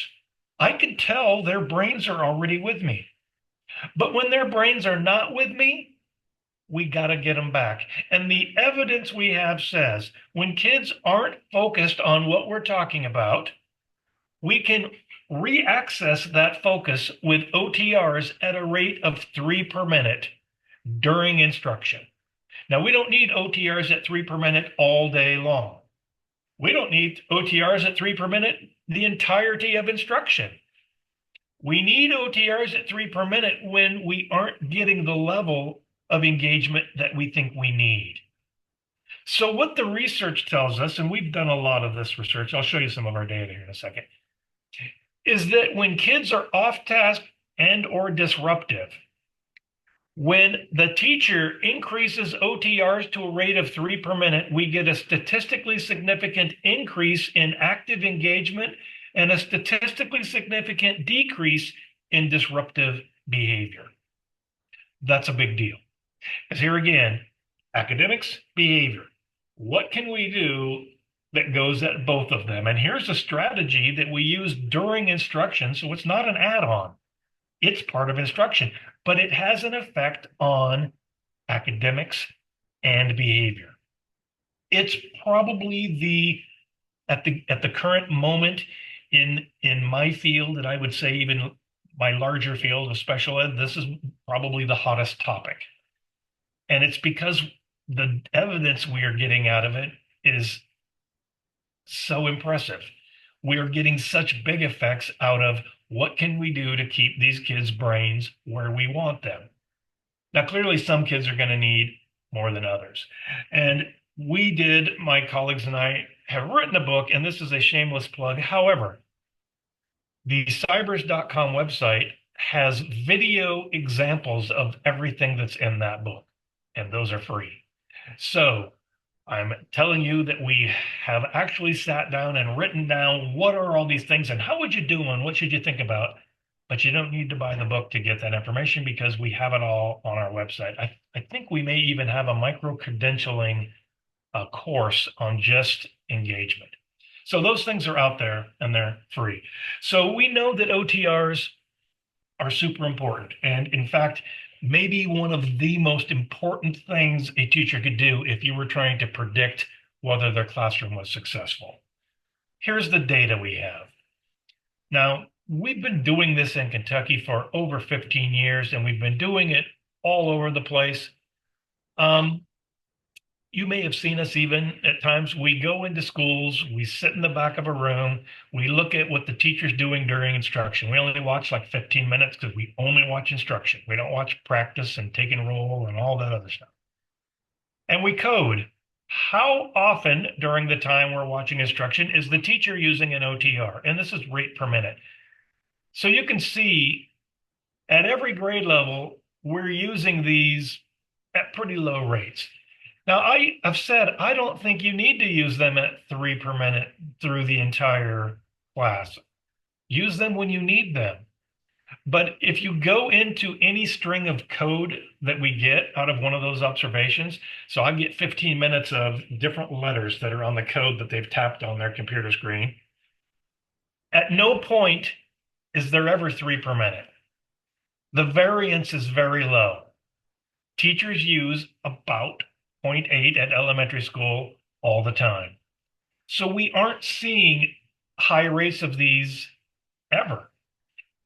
S2: I can tell their brains are already with me. But when their brains are not with me, we got to get them back. And the evidence we have says when kids aren't focused on what we're talking about, we can re-access that focus with OTRs at a rate of 3 per minute during instruction. Now, we don't need OTRs at 3 per minute all day long. We don't need OTRs at 3 per minute the entirety of instruction. We need OTRs at 3 per minute when we aren't getting the level of engagement that we think we need. So what the research tells us, and we've done a lot of this research, I'll show you some of our data here in a second, is that when kids are off task and or disruptive, when the teacher increases OTRs to a rate of 3 per minute, we get a statistically significant increase in active engagement and a statistically significant decrease in disruptive behavior. That's a big deal. Because here again, academics, behavior. What can we do that goes at both of them? And here's a strategy that we use during instruction. So it's not an add-on. It's part of instruction, but it has an effect on academics and behavior. It's probably at the current moment in my field, and I would say even my larger field of special ed, this is probably the hottest topic. And it's because the evidence we are getting out of it is so impressive. We are getting such big effects out of what can we do to keep these kids' brains where we want them. Now, clearly, some kids are going to need more than others. And my colleagues and I have written a book, and this is a shameless plug. However, the CIBRS.com website has video examples of everything that's in that book, and those are free. So I'm telling you that we have actually sat down and written down what are all these things and how would you do them? What should you think about? But you don't need to buy the book to get that information because we have it all on our website. I think we may even have a micro-credentialing course on just engagement. So those things are out there and they're free. So we know that OTRs are super important. And in fact, maybe one of the most important things a teacher could do if you were trying to predict whether their classroom was successful. Here's the data we have. Now, we've been doing this in Kentucky for over 15 years, and we've been doing it all over the place. Um, you may have seen us even at times. We go into schools, we sit in the back of a room, we look at what the teacher's doing during instruction. We only watch like 15 minutes because we only watch instruction. We don't watch practice and take and roll and all that other stuff. And we code. How often during the time we're watching instruction is the teacher using an OTR? And this is rate per minute. So you can see at every grade level, we're using these at pretty low rates. Now, I have said I don't think you need to use them at 3 per minute through the entire class. Use them when you need them. But if you go into any string of code that we get out of one of those observations, so I get 15 minutes of different letters that are on the code that they've tapped on their computer screen. At no point is there ever 3 per minute. The variance is very low. Teachers use about 0.8 at elementary school all the time. So we aren't seeing high rates of these ever.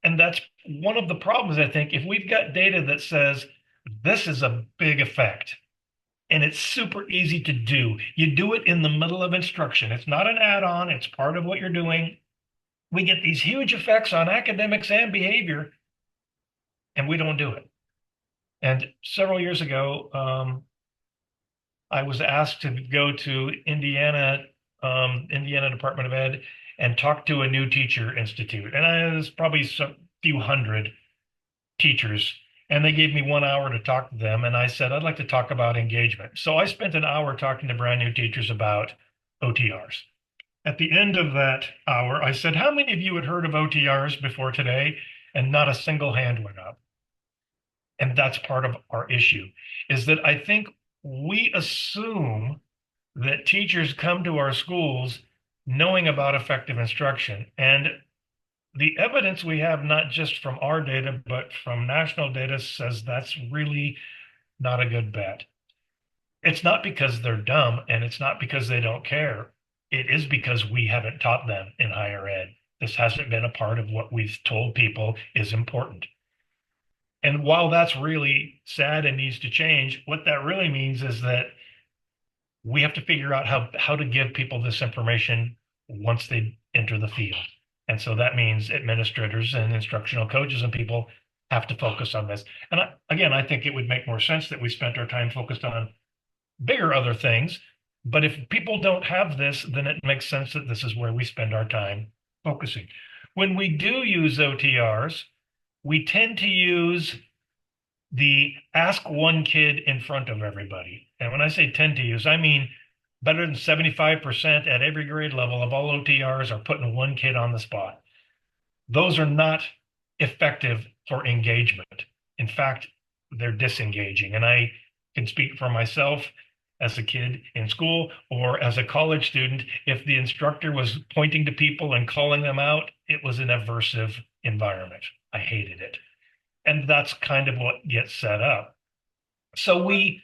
S2: And that's one of the problems, I think. If we've got data that says this is a big effect and it's super easy to do, you do it in the middle of instruction. It's not an add-on, it's part of what you're doing. We get these huge effects on academics and behavior, and we don't do it. And several years ago, I was asked to go to Indiana Department of Ed, and talk to a new teacher institute. And I was probably a few hundred teachers, and they gave me 1 hour to talk to them. And I said, I'd like to talk about engagement. So I spent an hour talking to brand new teachers about OTRs. At the end of that hour, I said, how many of you had heard of OTRs before today? And not a single hand went up. And that's part of our issue, is that I think we assume that teachers come to our schools knowing about effective instruction. And the evidence we have, not just from our data, but from national data, says that's really not a good bet. It's not because they're dumb, and it's not because they don't care. It is because we haven't taught them in higher ed. This hasn't been a part of what we've told people is important. And while that's really sad and needs to change, what that really means is that we have to figure out how to give people this information once they enter the field. And so that means administrators and instructional coaches and people have to focus on this. And again, I think it would make more sense that we spent our time focused on bigger other things. But if people don't have this, then it makes sense that this is where we spend our time focusing. When we do use OTRs, we tend to use the ask one kid in front of everybody. And when I say tend to use, I mean better than 75% at every grade level of all OTRs are putting one kid on the spot. Those are not effective for engagement. In fact, they're disengaging. And I can speak for myself as a kid in school or as a college student. If the instructor was pointing to people and calling them out, it was an aversive environment. I hated it. And that's kind of what gets set up. So we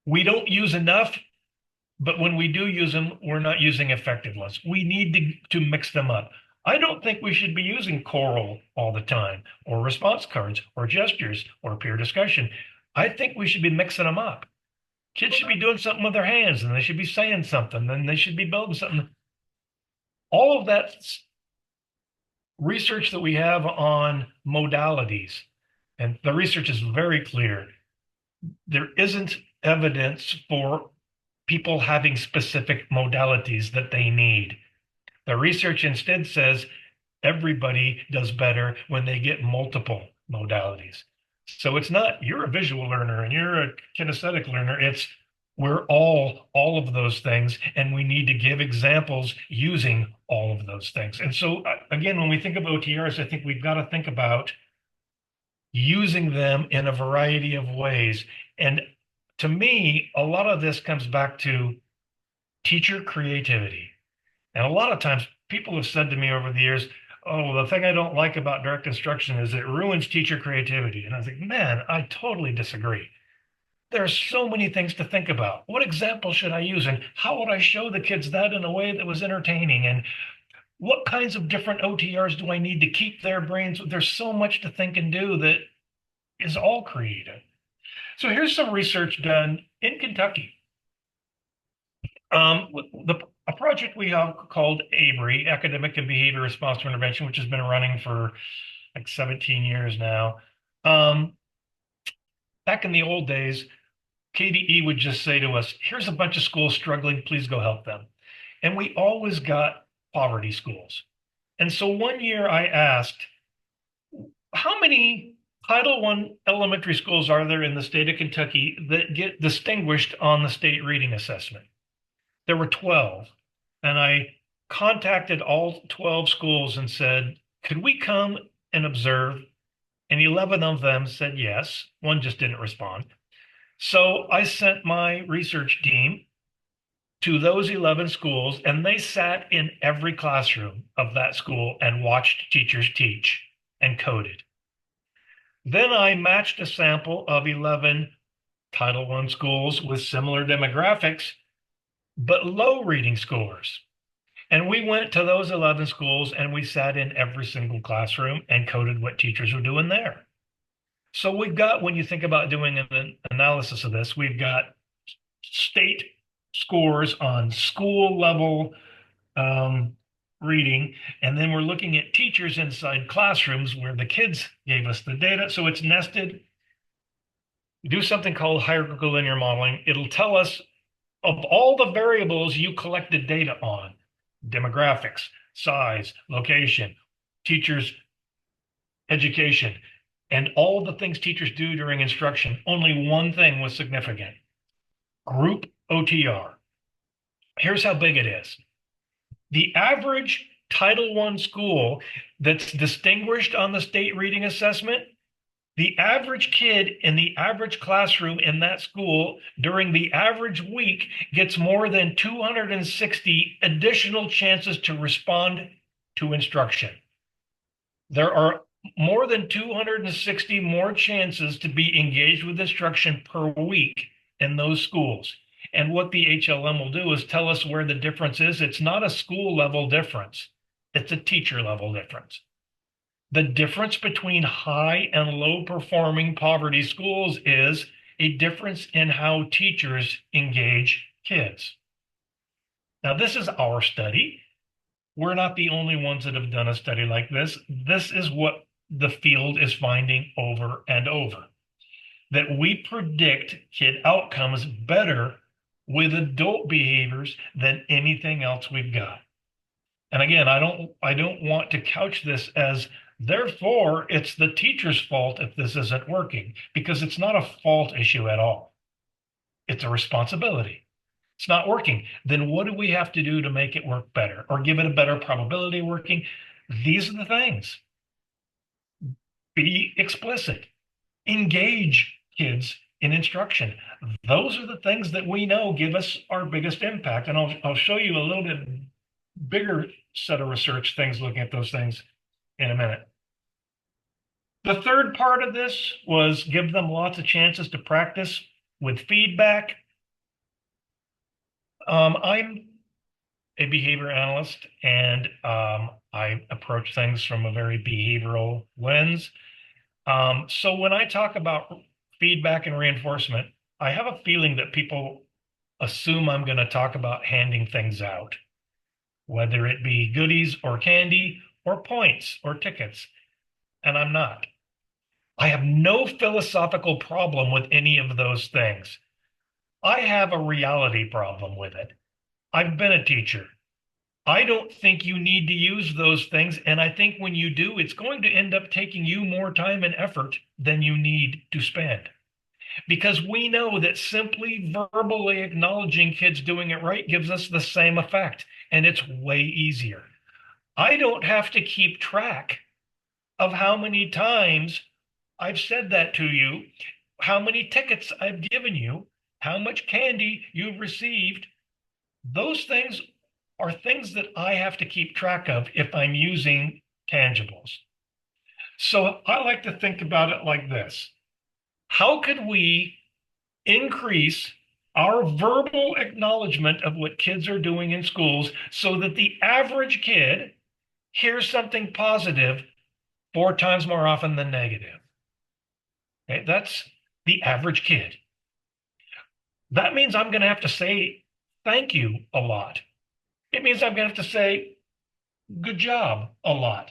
S2: don't use enough, but when we do use them, we're not using effective ones. We need to mix them up. I don't think we should be using choral all the time, or response cards, or gestures, or peer discussion. I think we should be mixing them up. Kids should be doing something with their hands, and they should be saying something, and they should be building something. All of that research that we have on modalities, and the research is very clear. There isn't evidence for people having specific modalities that they need. The research instead says everybody does better when they get multiple modalities. So it's not you're a visual learner and you're a kinesthetic learner. It's we're all of those things, and we need to give examples using all of those things. And so again, when we think of OTRs, I think we've got to think about using them in a variety of ways. And to me, a lot of this comes back to teacher creativity. And a lot of times people have said to me over the years, oh, the thing I don't like about direct instruction is it ruins teacher creativity. And I was like, man, I totally disagree. There are so many things to think about. What example should I use? And how would I show the kids that in a way that was entertaining? And What kinds of different OTRs do I need to keep their brains? There's so much to think and do that is all creative. So here's some research done in Kentucky. A project we have called ABRI, Academic and Behavior Response to Intervention, which has been running for like 17 years now. Back in the old days, KVE would just say to us, here's a bunch of schools struggling, please go help them. And we always got poverty schools. And so one year I asked, how many Title I elementary schools are there in the state of Kentucky that get distinguished on the state reading assessment? There were 12. And I contacted all 12 schools and said, could we come and observe? And 11 of them said yes. One just didn't respond. So I sent my research team to those 11 schools, and they sat in every classroom of that school and watched teachers teach and coded. Then I matched a sample of 11 Title I schools with similar demographics, but low reading scores. And we went to those 11 schools and we sat in every single classroom and coded what teachers were doing there. So we've got, when you think about doing an analysis of this, we've got state scores on school level reading, and then we're looking at teachers inside classrooms where the kids gave us the data. So it's nested. Do something called hierarchical linear modeling. It'll tell us of all the variables you collected data on, demographics, size, location, teachers' education, and all the things teachers do during instruction, only one thing was significant: group OTR. Here's how big it is. The average Title I school that's distinguished on the state reading assessment, the average kid in the average classroom in that school during the average week gets more than 260 additional chances to respond to instruction. There are more than 260 more chances to be engaged with instruction per week in those schools. And what the HLM will do is tell us where the difference is. It's not a school level difference. It's a teacher level difference. The difference between high and low performing poverty schools is a difference in how teachers engage kids. Now, this is our study. We're not the only ones that have done a study like this. This is what the field is finding over and over, that we predict kid outcomes better with adult behaviors than anything else we've got. And again, I don't want to couch this as therefore it's the teacher's fault if this isn't working, because it's not a fault issue at all. It's a responsibility. It's not working. Then what do we have to do to make it work better or give it a better probability of working? These are the things. Be explicit. Engage kids in instruction. Those are the things that we know give us our biggest impact. And I'll show you a little bit bigger set of research things looking at those things in a minute. The third part of this was give them lots of chances to practice with feedback. I'm a behavior analyst, and I approach things from a very behavioral lens. So when I talk about feedback and reinforcement, I have a feeling that people assume I'm going to talk about handing things out, whether it be goodies or candy or points or tickets, and I'm not. I have no philosophical problem with any of those things. I have a reality problem with it. I've been a teacher. I don't think you need to use those things. And I think when you do, it's going to end up taking you more time and effort than you need to spend. Because we know that simply verbally acknowledging kids doing it right gives us the same effect. And it's way easier. I don't have to keep track of how many times I've said that to you, how many tickets I've given you, how much candy you've received. Those things are things that I have to keep track of if I'm using tangibles. So I like to think about it like this. How could we increase our verbal acknowledgement of what kids are doing in schools so that the average kid hears something positive 4 times more often than negative. Okay, that's the average kid. That means I'm going to have to say thank you a lot. It means I'm going to have to say good job a lot.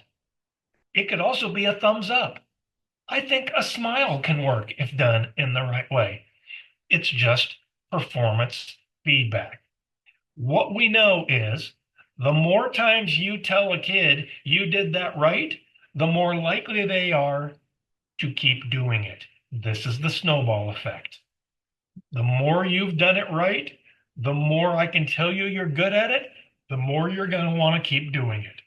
S2: It could also be a thumbs up. I think a smile can work if done in the right way. It's just performance feedback. What we know is the more times you tell a kid you did that right, the more likely they are to keep doing it. This is the snowball effect. The more you've done it right, the more I can tell you you're good at it, the more you're going to want to keep doing it.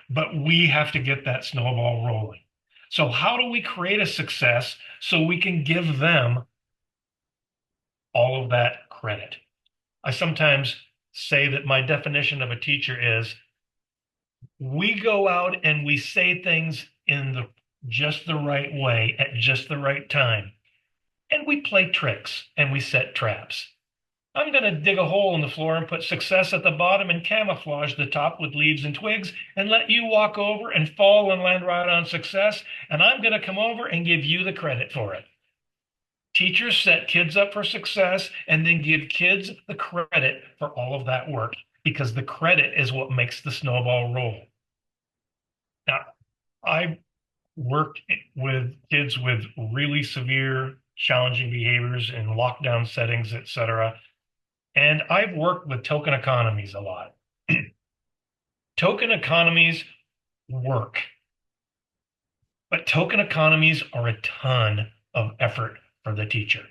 S2: But we have to get that snowball rolling. So how do we create a success so we can give them all of that credit? I sometimes say that my definition of a teacher is we go out and we say things in just the right way at just the right time. And we play tricks and we set traps. I'm going to dig a hole in the floor and put success at the bottom and camouflage the top with leaves and twigs and let you walk over and fall and land right on success. And I'm going to come over and give you the credit for it. Teachers set kids up for success and then give kids the credit for all of that work because the credit is what makes the snowball roll. Now, I worked with kids with really severe, challenging behaviors in lockdown settings, et cetera. And I've worked with token economies a lot. Token economies work, but token economies are a ton of effort for the teacher.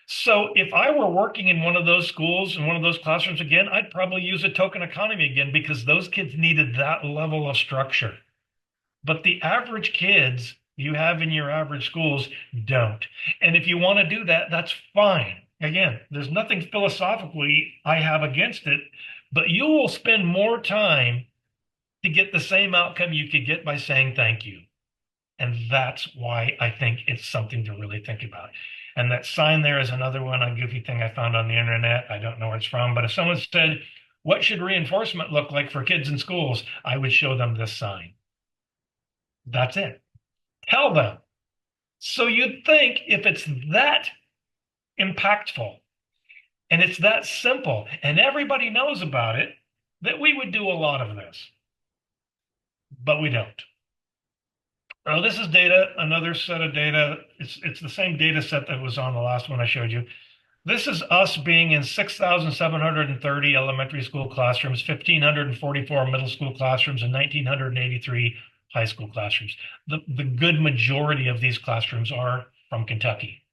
S2: So if I were working in one of those schools, in one of those classrooms again, I'd probably use a token economy again because those kids needed that level of structure. But the average kids you have in your average schools don't. And if you want to do that, that's fine. Again, there's nothing philosophically I have against it, but you will spend more time to get the same outcome you could get by saying thank you. And that's why I think it's something to really think about. And that sign there is another one, a goofy thing I found on the internet. I don't know where it's from, but if someone said, what should reinforcement look like for kids in schools? I would show them this sign. That's it. Tell them. So you'd think if it's that impactful and it's that simple and everybody knows about it, that we would do a lot of this. But we don't. Oh, this is data, another set of data. It's the same data set that was on the last one I showed you. This is us being in 6,730 elementary school classrooms, 1,544 middle school classrooms, and 1,983 high school classrooms. The good majority of these classrooms are from Kentucky.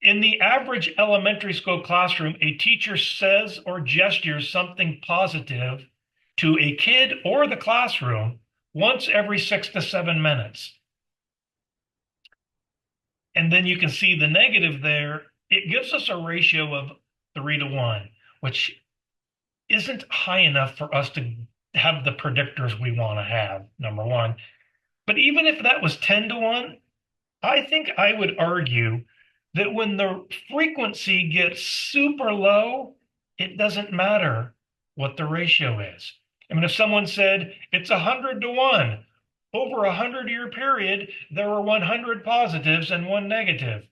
S2: In the average elementary school classroom, a teacher says or gestures something positive to a kid or the classroom once every 6 to 7 minutes. And then you can see the negative there. It gives us a ratio of 3-to-1, which isn't high enough for us to have the predictors we want to have, number one. But even if that was 10-to-1, I think I would argue that when the frequency gets super low, it doesn't matter what the ratio is. I mean, if someone said it's 100-to-1, over a 100-year period, there were 100 positives and 1 negative.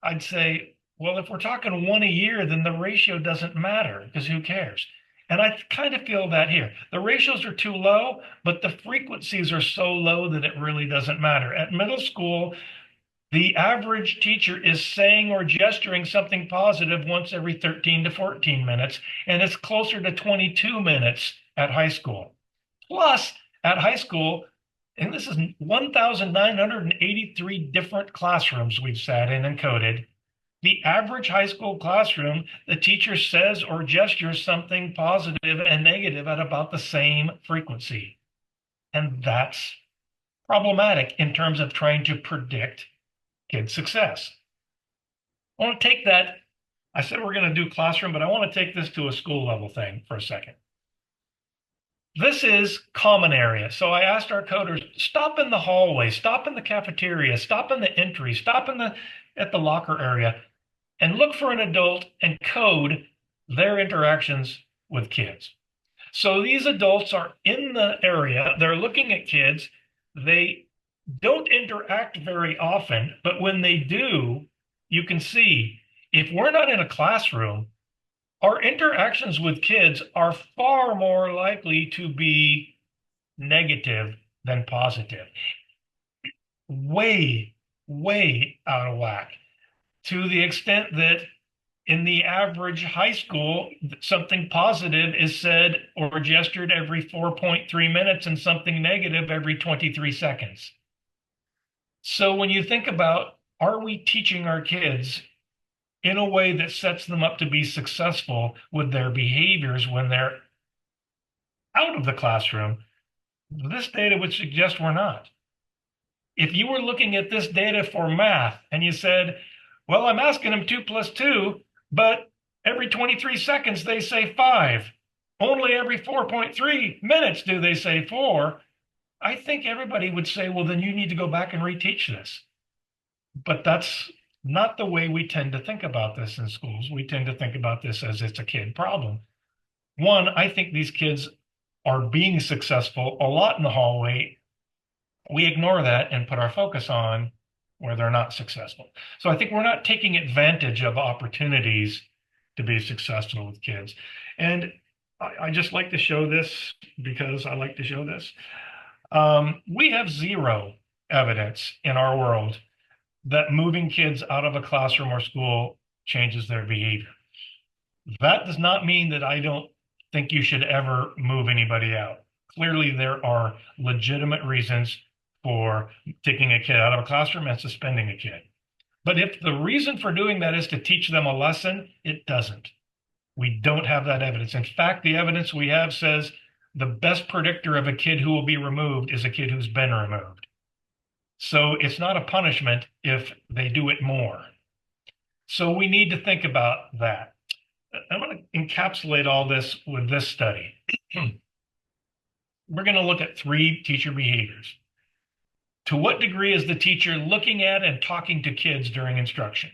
S2: I'd say, well, if we're talking 1 a year, then the ratio doesn't matter because who cares? And I kind of feel that here. The ratios are too low, but the frequencies are so low that it really doesn't matter. At middle school, the average teacher is saying or gesturing something positive once every 13 to 14 minutes, and it's closer to 22 minutes at high school. Plus, at high school, and this is 1,983 different classrooms we've sat in and coded, the average high school classroom, the teacher says or gestures something positive and negative at about the same frequency. And that's problematic in terms of trying to predict kid success. I want to take that. I said we're going to do classroom, but I want to take this to a school level thing for a second. This is common area. So I asked our coders, stop in the hallway, stop in the cafeteria, stop in the entry, stop at the locker area, and look for an adult and code their interactions with kids. So these adults are in the area, they're looking at kids, they don't interact very often, but when they do, you can see if we're not in a classroom, our interactions with kids are far more likely to be negative than positive. Way, way out of whack, to the extent that in the average high school, something positive is said or gestured every 4.3 minutes and something negative every 23 seconds. So when you think about, are we teaching our kids in a way that sets them up to be successful with their behaviors when they're out of the classroom? This data would suggest we're not. If you were looking at this data for math and you said, well, I'm asking them 2 plus 2, but every 23 seconds they say 5. Only every 4.3 minutes do they say 4. I think everybody would say, well, then you need to go back and reteach this. But that's not the way we tend to think about this in schools. We tend to think about this as it's a kid problem. One, I think these kids are being successful a lot in the hallway. We ignore that and put our focus on where they're not successful. So I think we're not taking advantage of opportunities to be successful with kids. And I just like to show this because I like to show this. We have zero evidence in our world that moving kids out of a classroom or school changes their behavior. That does not mean that I don't think you should ever move anybody out. Clearly, there are legitimate reasons for taking a kid out of a classroom and suspending a kid. But if the reason for doing that is to teach them a lesson, it doesn't. We don't have that evidence. In fact, the evidence we have says the best predictor of a kid who will be removed is a kid who's been removed. So it's not a punishment if they do it more. So we need to think about that. I want to encapsulate all this with this study. We're going to look at 3 teacher behaviors. To what degree is the teacher looking at and talking to kids during instruction?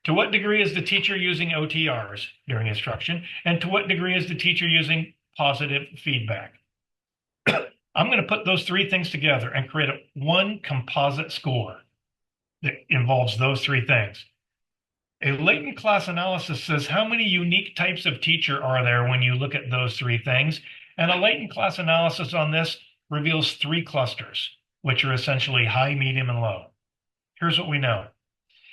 S2: To what degree is the teacher using OTRs during instruction? And to what degree is the teacher using positive feedback? I'm going to put those 3 things together and create one composite score that involves those 3 things. A latent class analysis says how many unique types of teacher are there when you look at those 3 things. And a latent class analysis on this reveals 3 clusters, which are essentially high, medium, and low. Here's what we know.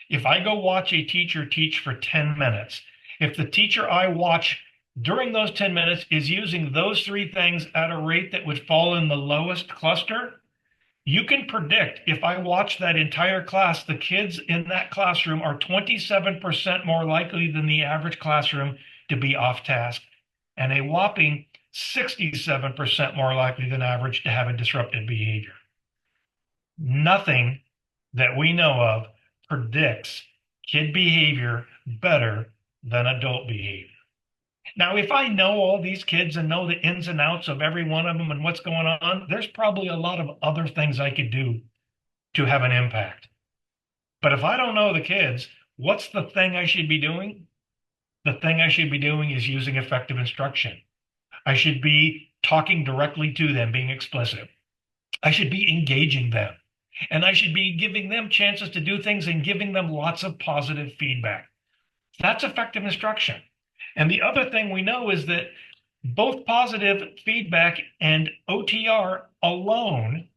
S2: If I go watch a teacher teach for 10 minutes, if the teacher I watch during those 10 minutes is using those 3 things at a rate that would fall in the lowest cluster, you can predict if I watch that entire class, the kids in that classroom are 27% more likely than the average classroom to be off task, and a whopping 67% more likely than average to have a disruptive behavior. Nothing that we know of predicts kid behavior better than adult behavior. Now, if I know all these kids and know the ins and outs of every one of them and what's going on, there's probably a lot of other things I could do to have an impact. But if I don't know the kids, what's the thing I should be doing? The thing I should be doing is using effective instruction. I should be talking directly to them, being explicit. I should be engaging them. And I should be giving them chances to do things and giving them lots of positive feedback. That's effective instruction. And the other thing we know is that both positive feedback and OTR alone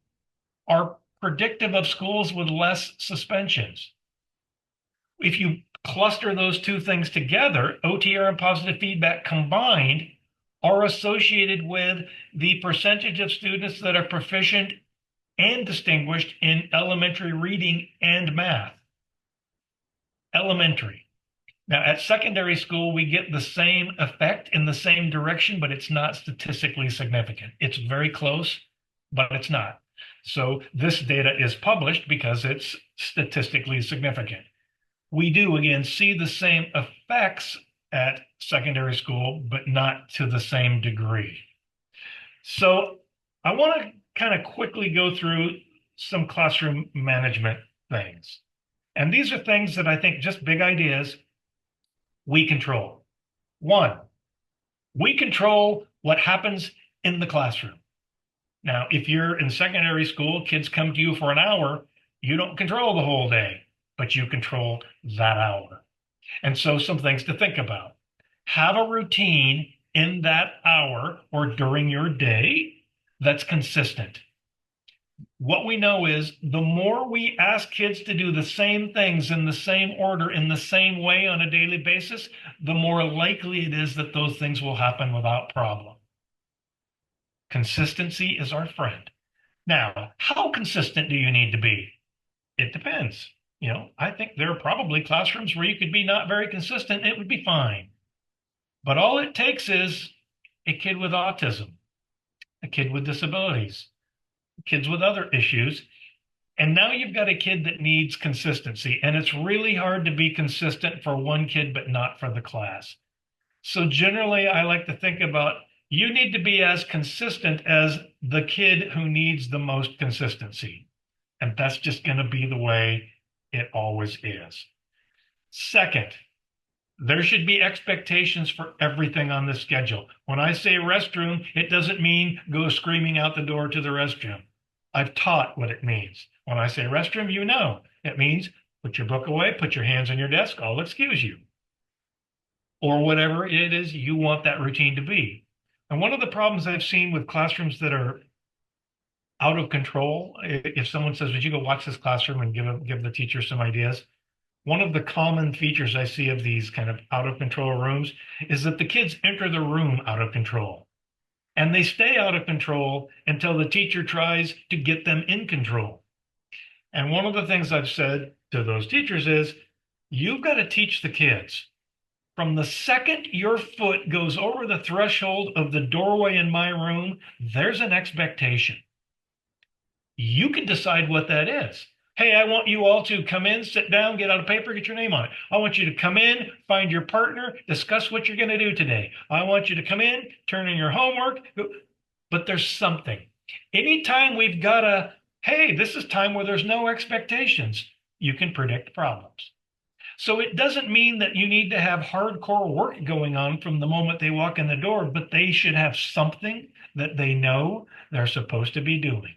S2: are predictive of schools with less suspensions. If you cluster those 2 things together, OTR and positive feedback combined are associated with the percentage of students that are proficient and distinguished in elementary reading and math. Elementary. Now, at secondary school, we get the same effect in the same direction, but it's not statistically significant. It's very close, but it's not. So this data is published because it's statistically significant. We do, again, see the same effects at secondary school, but not to the same degree. So I want to kind of quickly go through some classroom management things. And these are things that I think, just big ideas, we control. 1, we control what happens in the classroom. Now, if you're in secondary school, kids come to you for an hour, you don't control the whole day, but you control that hour. And so some things to think about. Have a routine in that hour or during your day that's consistent. What we know is the more we ask kids to do the same things in the same order, in the same way on a daily basis, the more likely it is that those things will happen without problem. Consistency is our friend. Now, how consistent do you need to be? It depends. I think there are probably classrooms where you could be not very consistent, and it would be fine. But all it takes is a kid with autism, a kid with disabilities, kids with other issues. And now you've got a kid that needs consistency. And it's really hard to be consistent for one kid, but not for the class. So generally, I like to think about you need to be as consistent as the kid who needs the most consistency. And that's just going to be the way it always is. Second, there should be expectations for everything on the schedule. When I say restroom, it doesn't mean go screaming out the door to the restroom. I've taught what it means. When I say restroom, it means put your book away, put your hands on your desk, I'll excuse you. Or whatever it is you want that routine to be. And one of the problems I've seen with classrooms that are out of control, if someone says, would you go watch this classroom and give the teacher some ideas? One of the common features I see of these kind of out of control rooms is that the kids enter the room out of control. And they stay out of control until the teacher tries to get them in control. And one of the things I've said to those teachers is, you've got to teach the kids. From the second your foot goes over the threshold of the doorway in my room, there's an expectation. You can decide what that is. Hey, I want you all to come in, sit down, get out a paper, get your name on it. I want you to come in, find your partner, discuss what you're going to do today. I want you to come in, turn in your homework. But there's something. Anytime we've got hey, this is time where there's no expectations, you can predict problems. So it doesn't mean that you need to have hardcore work going on from the moment they walk in the door, but they should have something that they know they're supposed to be doing.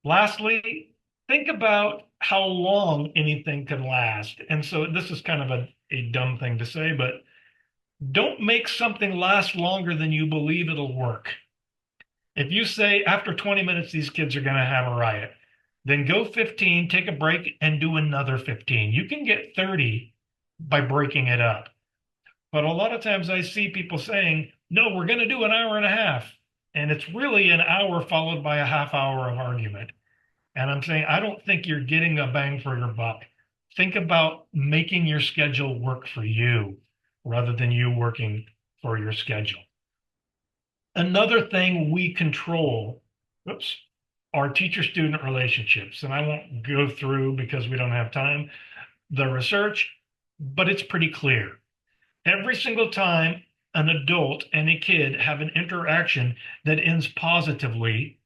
S2: Lastly, think about how long anything can last. And so this is kind of a dumb thing to say, but don't make something last longer than you believe it'll work. If you say after 20 minutes, these kids are going to have a riot, then go 15, take a break, and do another 15. You can get 30 by breaking it up. But a lot of times I see people saying, no, we're going to do an hour and a half. And it's really an hour followed by a half hour of argument. And I'm saying, I don't think you're getting a bang for your buck. Think about making your schedule work for you rather than you working for your schedule. Another thing we control, are teacher-student relationships. And I won't go through because we don't have time, the research, but it's pretty clear. Every single time an adult and a kid have an interaction that ends positively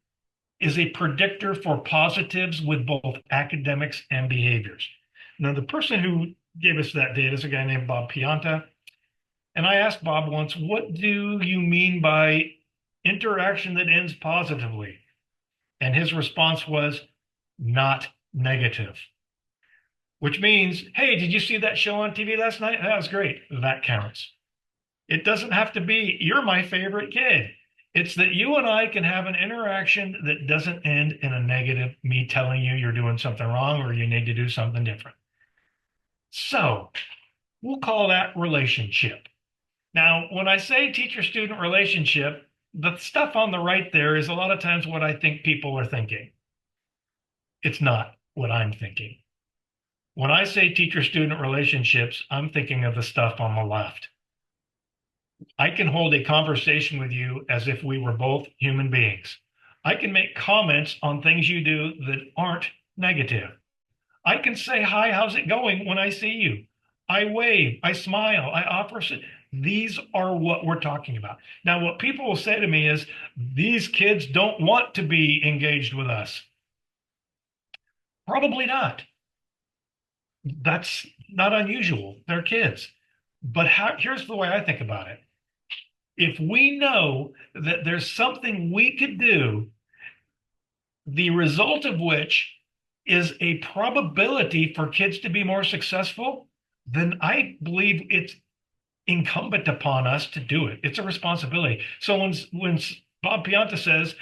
S2: is a predictor for positives with both academics and behaviors. Now, the person who gave us that data is a guy named Bob Pianta. And I asked Bob once, what do you mean by interaction that ends positively? And his response was not negative, which means, hey, did you see that show on TV last night? That was great. That counts. It doesn't have to be, you're my favorite kid. It's that you and I can have an interaction that doesn't end in a negative, me telling you you're doing something wrong or you need to do something different. So we'll call that relationship. Now, when I say teacher-student relationship, the stuff on the right there is a lot of times what I think people are thinking. It's not what I'm thinking. When I say teacher-student relationships, I'm thinking of the stuff on the left. I can hold a conversation with you as if we were both human beings. I can make comments on things you do that aren't negative. I can say, hi, how's it going when I see you? I wave, I smile, I offer. These are what we're talking about. Now, what people will say to me is, these kids don't want to be engaged with us. Probably not. That's not unusual. They're kids. But here's the way I think about it. If we know that there's something we could do, the result of which is a probability for kids to be more successful, then I believe it's incumbent upon us to do it. It's a responsibility. So when Bob Pianta says,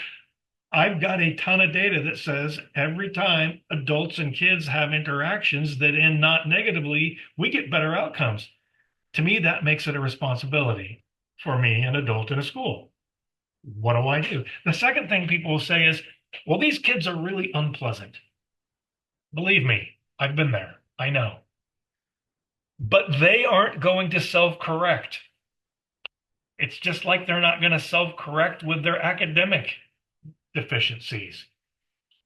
S2: I've got a ton of data that says every time adults and kids have interactions that end not negatively, we get better outcomes. To me, that makes it a responsibility for me, an adult in a school. What do I do? The second thing people will say is, well, these kids are really unpleasant. Believe me, I've been there. I know. But they aren't going to self-correct. It's just like they're not going to self-correct with their academic deficiencies.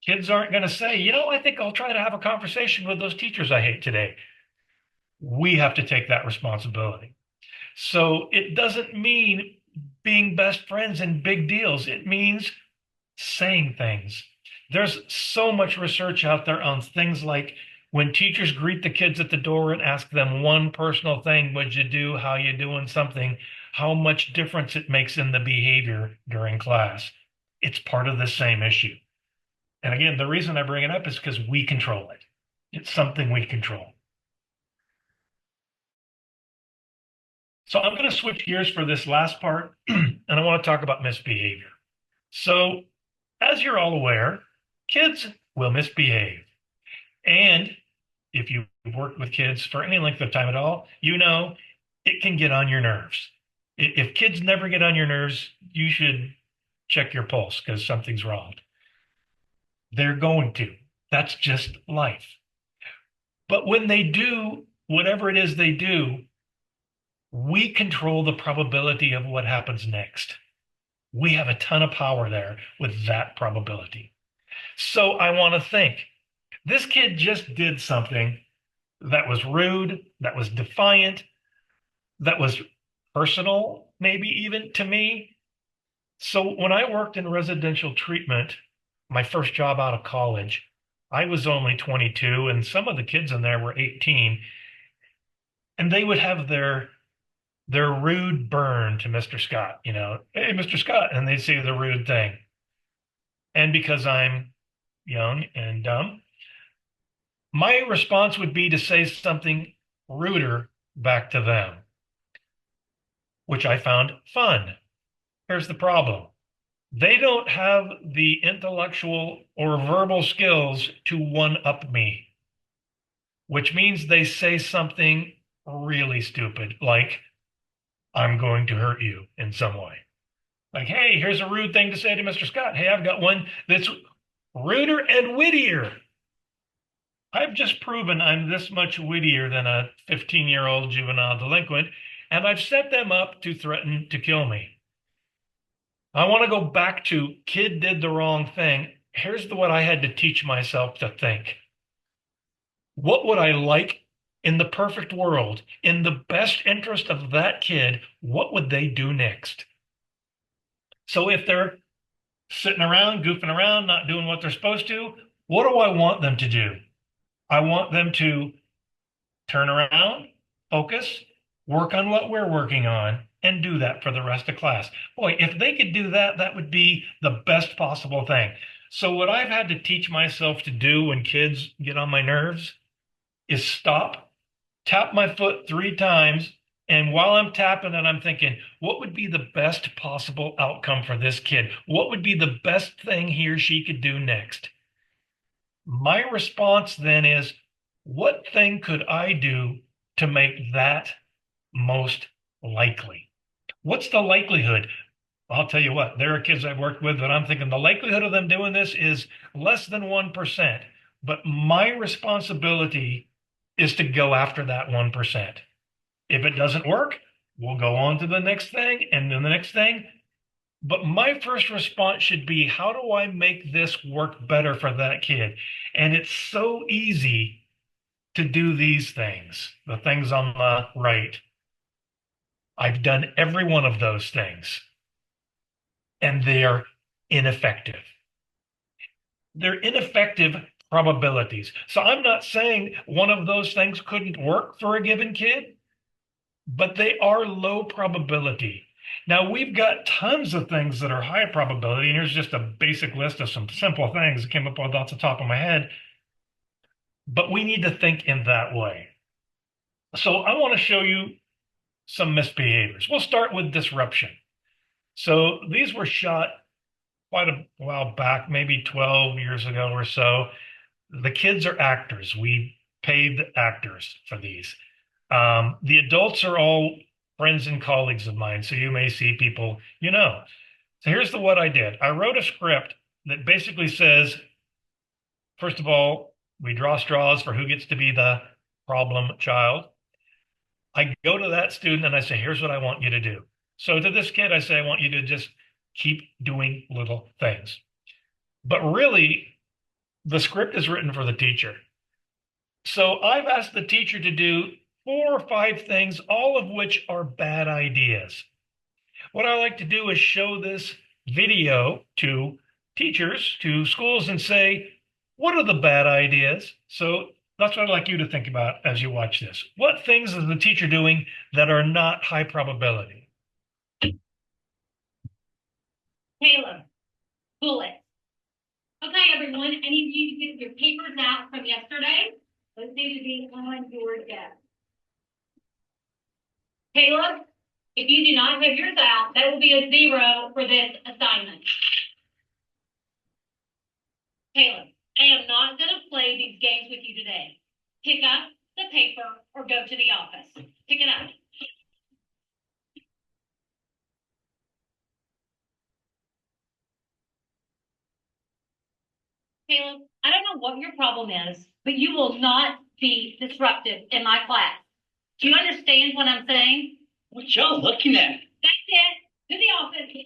S2: Kids aren't going to say, I think I'll try to have a conversation with those teachers I hate today. We have to take that responsibility. So it doesn't mean being best friends and big deals. It means saying things. There's so much research out there on things like when teachers greet the kids at the door and ask them one personal thing, what'd you do, how you doing something, how much difference it makes in the behavior during class. It's part of the same issue. And again, the reason I bring it up is because we control it. It's something we control. So I'm going to switch gears for this last part, and I want to talk about misbehavior. So as you're all aware, kids will misbehave. And if you've worked with kids for any length of time at all, it can get on your nerves. If kids never get on your nerves, you should check your pulse because something's wrong. They're going to. That's just life. But when they do, whatever it is they do, we control the probability of what happens next. We have a ton of power there with that probability. So I want to think, this kid just did something that was rude, that was defiant, that was personal, maybe even to me. So when I worked in residential treatment, my first job out of college, I was only 22, and some of the kids in there were 18, and they would have their rude burn to Mr. Scott, hey, Mr. Scott, and they'd say the rude thing. And because I'm young and dumb, my response would be to say something ruder back to them, which I found fun. Here's the problem. They don't have the intellectual or verbal skills to one-up me, which means they say something really stupid, like, I'm going to hurt you in some way. Like, hey, here's a rude thing to say to Mr. Scott. Hey, I've got one that's ruder and wittier. I've just proven I'm this much wittier than a 15-year-old juvenile delinquent, and I've set them up to threaten to kill me. I want to go back to kid did the wrong thing. Here's what I had to teach myself to think. What would I like in the perfect world, in the best interest of that kid? What would they do next? So if they're sitting around, goofing around, not doing what they're supposed to, what do I want them to do? I want them to turn around, focus, work on what we're working on, and do that for the rest of class. Boy, if they could do that, that would be the best possible thing. So what I've had to teach myself to do when kids get on my nerves is stop, tap my foot 3 times, and while I'm tapping it, I'm thinking, what would be the best possible outcome for this kid? What would be the best thing he or she could do next? My response then is, what thing could I do to make that most likely? What's the likelihood? I'll tell you what, there are kids I've worked with that I'm thinking the likelihood of them doing this is less than 1%. But my responsibility is to go after that 1%. If it doesn't work, we'll go on to the next thing and then the next thing. But my first response should be, how do I make this work better for that kid? And it's so easy to do these things, the things on the right. I've done every one of those things, and they're ineffective. They're ineffective probabilities. So I'm not saying one of those things couldn't work for a given kid, but they are low probability. Now, we've got tons of things that are high probability, and here's just a basic list of some simple things that came up off the top of my head, but we need to think in that way. So I want to show you some misbehaviors. We'll start with disruption. So these were shot quite a while back, maybe 12 years ago or so. The kids are actors. We paid the actors for these. The adults are all friends and colleagues of mine, so you may see people you know. So here's what I did. I wrote a script that basically says, first of all, we draw straws for who gets to be the problem child. I go to that student and I say, here's what I want you to do. So to this kid, I say, I want you to just keep doing little things. But really, the script is written for the teacher. So I've asked the teacher to do 4 or 5 things, all of which are bad ideas. What I like to do is show this video to teachers, to schools, and say, what are the bad ideas? So that's what I'd like you to think about as you watch this. What things is the teacher doing that are not high probability?
S3: Taylor, bullet. Okay, everyone, I need you to get your papers out from yesterday. Those need to be on your desk. Caleb, if you do not have yours out, that will be a 0 for this assignment. Caleb, I am not going to play these games with you today. Pick up the paper or go to the office. Pick it up. Caleb, I don't know what your problem is, but you will not be disruptive in my class. Do you understand what I'm saying?
S4: What y'all looking at?
S3: That's it. To the office.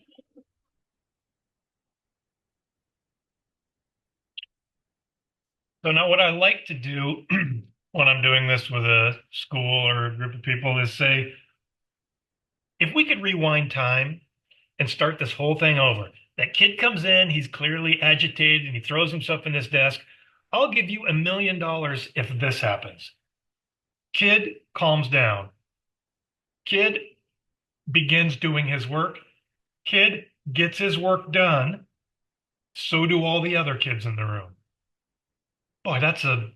S2: So now what I like to do when I'm doing this with a school or a group of people is say, if we could rewind time and start this whole thing over. That kid comes in, he's clearly agitated, and he throws himself in his desk. I'll give you $1 million if this happens. Kid calms down. Kid begins doing his work. Kid gets his work done. So do all the other kids in the room. Boy, that's a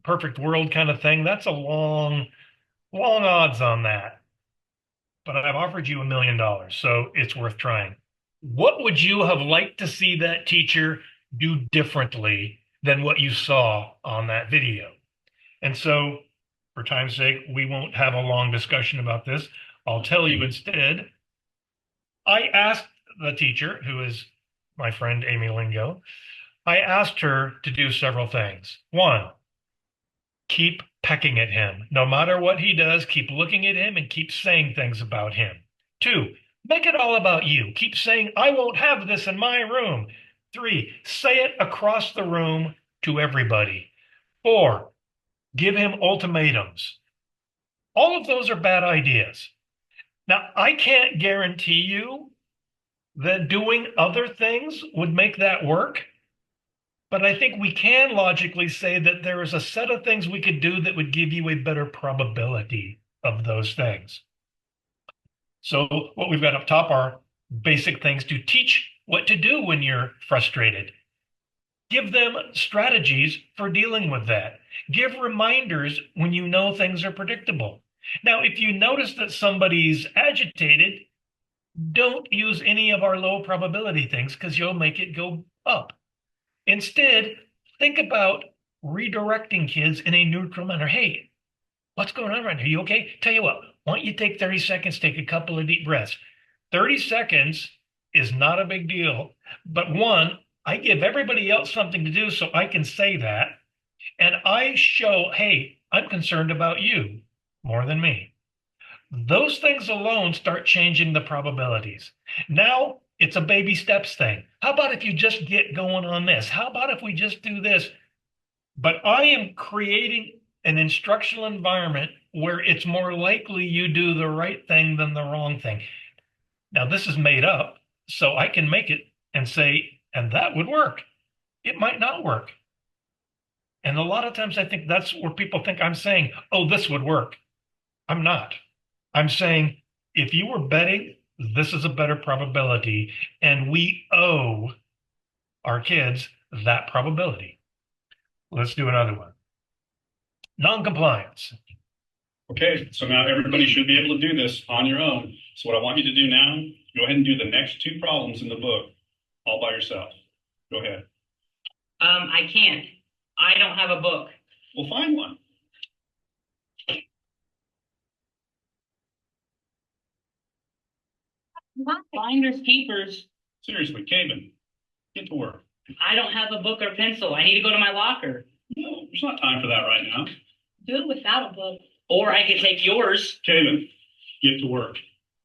S2: perfect world kind of thing. That's a long odds on that. But I've offered you $1 million, so it's worth trying. What would you have liked to see that teacher do differently than what you saw on that video? And so, for time's sake, we won't have a long discussion about this. I'll tell you instead, I asked the teacher, who is my friend Amy Lingo, I asked her to do several things. 1, keep pecking at him. No matter what he does, keep looking at him and keep saying things about him. 2, make it all about you. Keep saying, I won't have this in my room. 3, say it across the room to everybody. 4, give him ultimatums. All of those are bad ideas. Now, I can't guarantee you that doing other things would make that work, but I think we can logically say that there is a set of things we could do that would give you a better probability of those things. So what we've got up top are basic things to teach what to do when you're frustrated. Give them strategies for dealing with that. Give reminders when you know things are predictable. Now, if you notice that somebody's agitated, don't use any of our low probability things because you'll make it go up. Instead, think about redirecting kids in a neutral manner. Hey, what's going on right now? Are you okay? Tell you what, why don't you take 30 seconds, take a couple of deep breaths. 30 seconds is not a big deal, but 1, I give everybody else something to do so I can say that, and I show, hey, I'm concerned about you more than me. Those things alone start changing the probabilities. Now it's a baby steps thing. How about if you just get going on this? How about if we just do this? But I am creating an instructional environment where it's more likely you do the right thing than the wrong thing. Now, this is made up, so I can make it and say, and that would work. It might not work. And a lot of times I think that's where people think I'm saying, oh, this would work. I'm not. I'm saying, if you were betting this is a better probability, and we owe our kids that probability. Let's do another one. Non-compliance.
S4: Okay, so now everybody should be able to do this on your own. So what I want you to do now, go ahead and do the next two problems in the book all by yourself. Go ahead.
S5: I can't. I don't have a book.
S4: We'll find one.
S5: Binders, keepers.
S4: Seriously, Caven, get to work.
S5: I don't have a book or pencil. I need to go to my locker.
S4: No, there's not time for that right now.
S5: Do it without a book. Or I could take yours.
S4: Caven, get to work.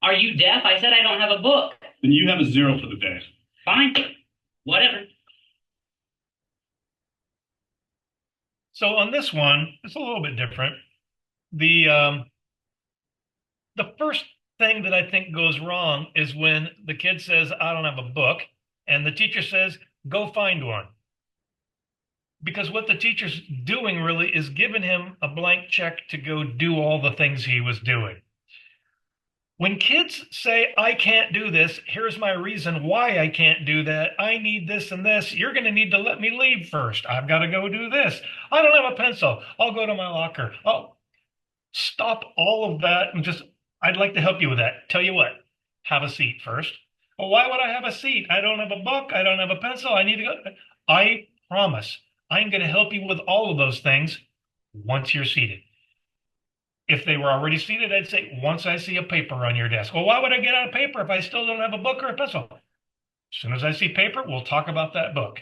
S5: Are you deaf? I said I don't have a book.
S4: Then you have a 0 for the day.
S5: Fine. Whatever.
S2: So on this one, it's a little bit different. The first thing that I think goes wrong is when the kid says, I don't have a book, and the teacher says, go find one. Because what the teacher's doing really is giving him a blank check to go do all the things he was doing. When kids say, I can't do this, here's my reason why I can't do that. I need this and this. You're going to need to let me leave first. I've got to go do this. I don't have a pencil. I'll go to my locker. Oh, stop all of that and just, I'd like to help you with that. Tell you what, have a seat first. Well, why would I have a seat? I don't have a book. I don't have a pencil. I need to go. I promise I'm going to help you with all of those things once you're seated. If they were already seated, I'd say, once I see a paper on your desk. Well, why would I get out a paper if I still don't have a book or a pencil? As soon as I see paper, we'll talk about that book.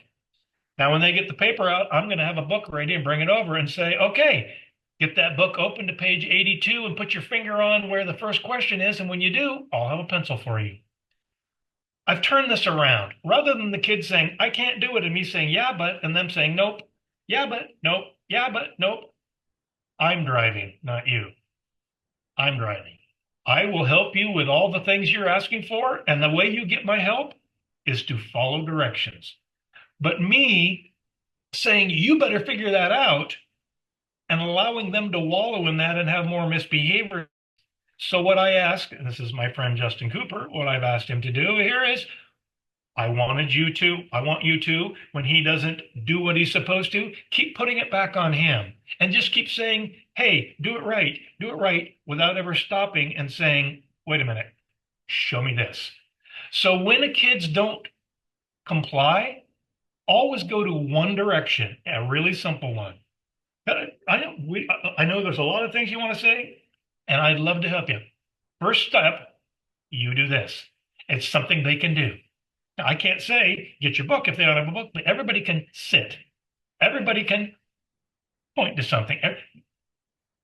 S2: Now, when they get the paper out, I'm going to have a book ready and bring it over and say, okay, get that book open to page 82 and put your finger on where the first question is. And when you do, I'll have a pencil for you. I've turned this around. Rather than the kids saying, I can't do it, and me saying, yeah, but, and them saying, nope, yeah, but, nope, yeah, but, nope. I'm driving, not you. I'm driving. I will help you with all the things you're asking for, and the way you get my help is to follow directions. But me saying, you better figure that out, and allowing them to wallow in that and have more misbehavior. So what I ask, and this is my friend Justin Cooper, what I've asked him to do here is, I want you to, when he doesn't do what he's supposed to, keep putting it back on him and just keep saying, hey, do it right, without ever stopping and saying, wait a minute, show me this. So when the kids don't comply, always go to one direction, a really simple one. I know there's a lot of things you want to say, and I'd love to help you. First step, you do this. It's something they can do. Now, I can't say, get your book if they don't have a book, but everybody can sit. Everybody can point to something.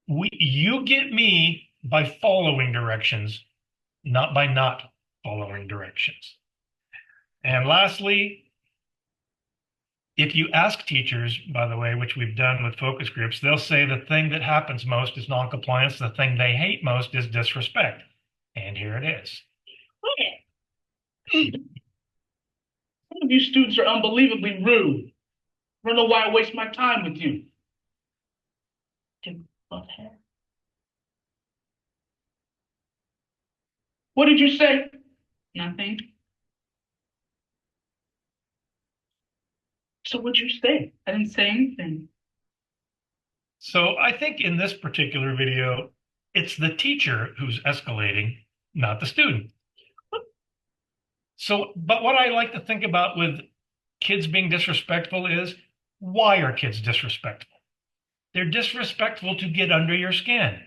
S2: You get me by following directions, not by not following directions. And lastly, if you ask teachers, by the way, which we've done with focus groups, they'll say the thing that happens most is noncompliance. The thing they hate most is disrespect. And here it is.
S5: Okay.
S6: Some of you students are unbelievably rude. I don't know why I waste my time with you. What did you say?
S5: Nothing.
S6: So what'd you say?
S5: I didn't say anything.
S2: So I think in this particular video, it's the teacher who's escalating, not the student. So, but what I like to think about with kids being disrespectful is, why are kids disrespectful? They're disrespectful to get under your skin.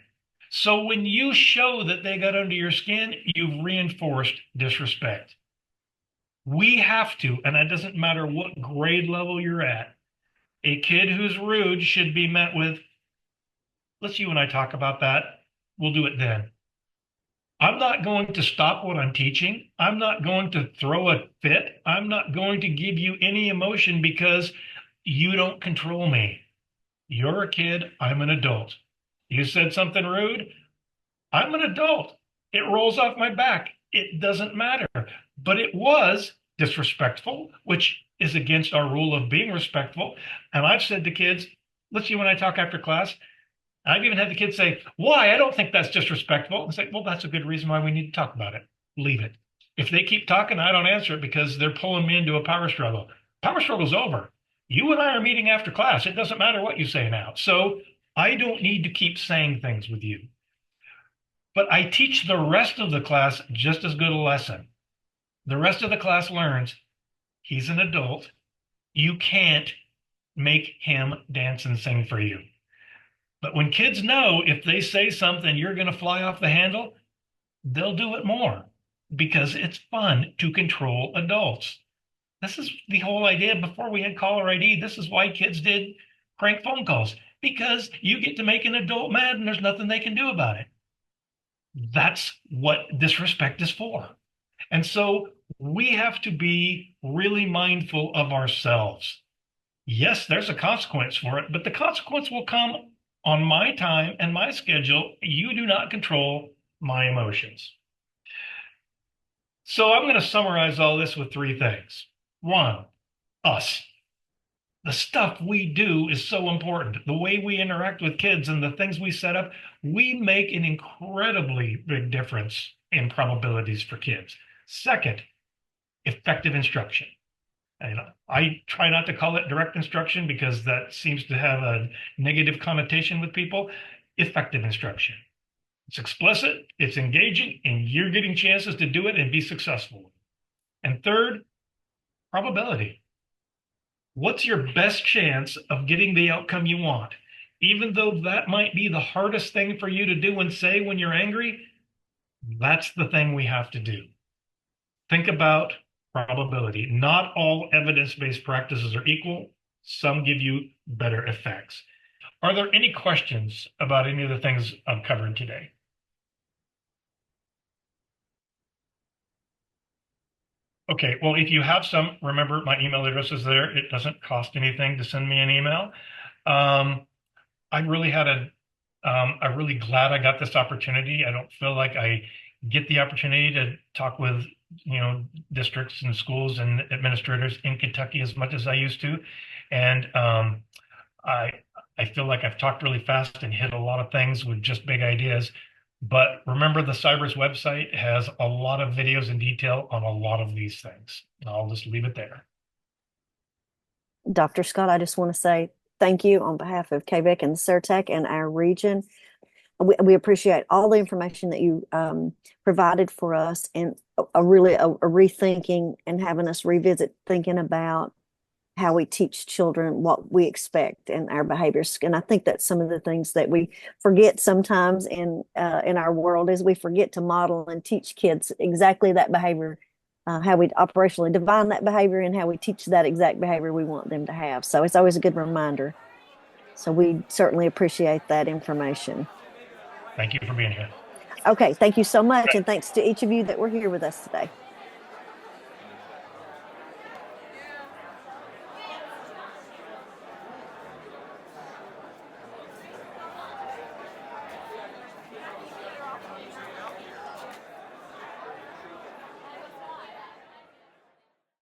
S2: So when you show that they got under your skin, you've reinforced disrespect. We have to, and it doesn't matter what grade level you're at, a kid who's rude should be met with, let's you and I talk about that. We'll do it then. I'm not going to stop what I'm teaching. I'm not going to throw a fit. I'm not going to give you any emotion because you don't control me. You're a kid. I'm an adult. You said something rude. I'm an adult. It rolls off my back. It doesn't matter. But it was disrespectful, which is against our rule of being respectful. And I've said to kids, let's see when I talk after class, I've even had the kids say, why? I don't think that's disrespectful. It's like, well, that's a good reason why we need to talk about it. leave it. If they keep talking, I don't answer it because they're pulling me into a power struggle. Power struggle's over. You and I are meeting after class. It doesn't matter what you say now. So I don't need to keep saying things with you. But I teach the rest of the class just as good a lesson. The rest of the class learns he's an adult. You can't make him dance and sing for you. But when kids know if they say something, you're going to fly off the handle, they'll do it more because it's fun to control adults. This is the whole idea before we had caller ID. This is why kids did prank phone calls, because you get to make an adult mad and there's nothing they can do about it. That's what disrespect is for. And so we have to be really mindful of ourselves. Yes, there's a consequence for it, but the consequence will come on my time and my schedule. You do not control my emotions. So I'm going to summarize all this with 3 things. 1, us. The stuff we do is so important. The way we interact with kids and the things we set up, we make an incredibly big difference in probabilities for kids. Second, effective instruction. And I try not to call it direct instruction because that seems to have a negative connotation with people. Effective instruction. It's explicit, it's engaging, and you're getting chances to do it and be successful. And third, probability. What's your best chance of getting the outcome you want? Even though that might be the hardest thing for you to do and say when you're angry, that's the thing we have to do. Think about probability. Not all evidence-based practices are equal. Some give you better effects. Are there any questions about any of the things I've covered today? Okay, well, if you have some, remember my email address is there. It doesn't cost anything to send me an email. I'm really glad I got this opportunity. I don't feel like I get the opportunity to talk with, districts and schools and administrators in Kentucky as much as I used to. And I feel like I've talked really fast and hit a lot of things with just big ideas. But remember, the CIBRS website has a lot of videos in detail on a lot of these things. I'll just leave it there.
S1: Dr. Scott, I just want to say thank you on behalf of KVEC and CERTAC and our region. We appreciate all the information that you provided for us, and a rethinking and having us revisit thinking about how we teach children what we expect and our behaviors. And I think that's some of the things that we forget sometimes in our world is we forget to model and teach kids exactly that behavior, how we operationally define that behavior and how we teach that exact behavior we want them to have. So it's always a good reminder. So we certainly appreciate that information.
S2: Thank you for being here.
S1: Okay, thank you so much. And thanks to each of you that were here with us today.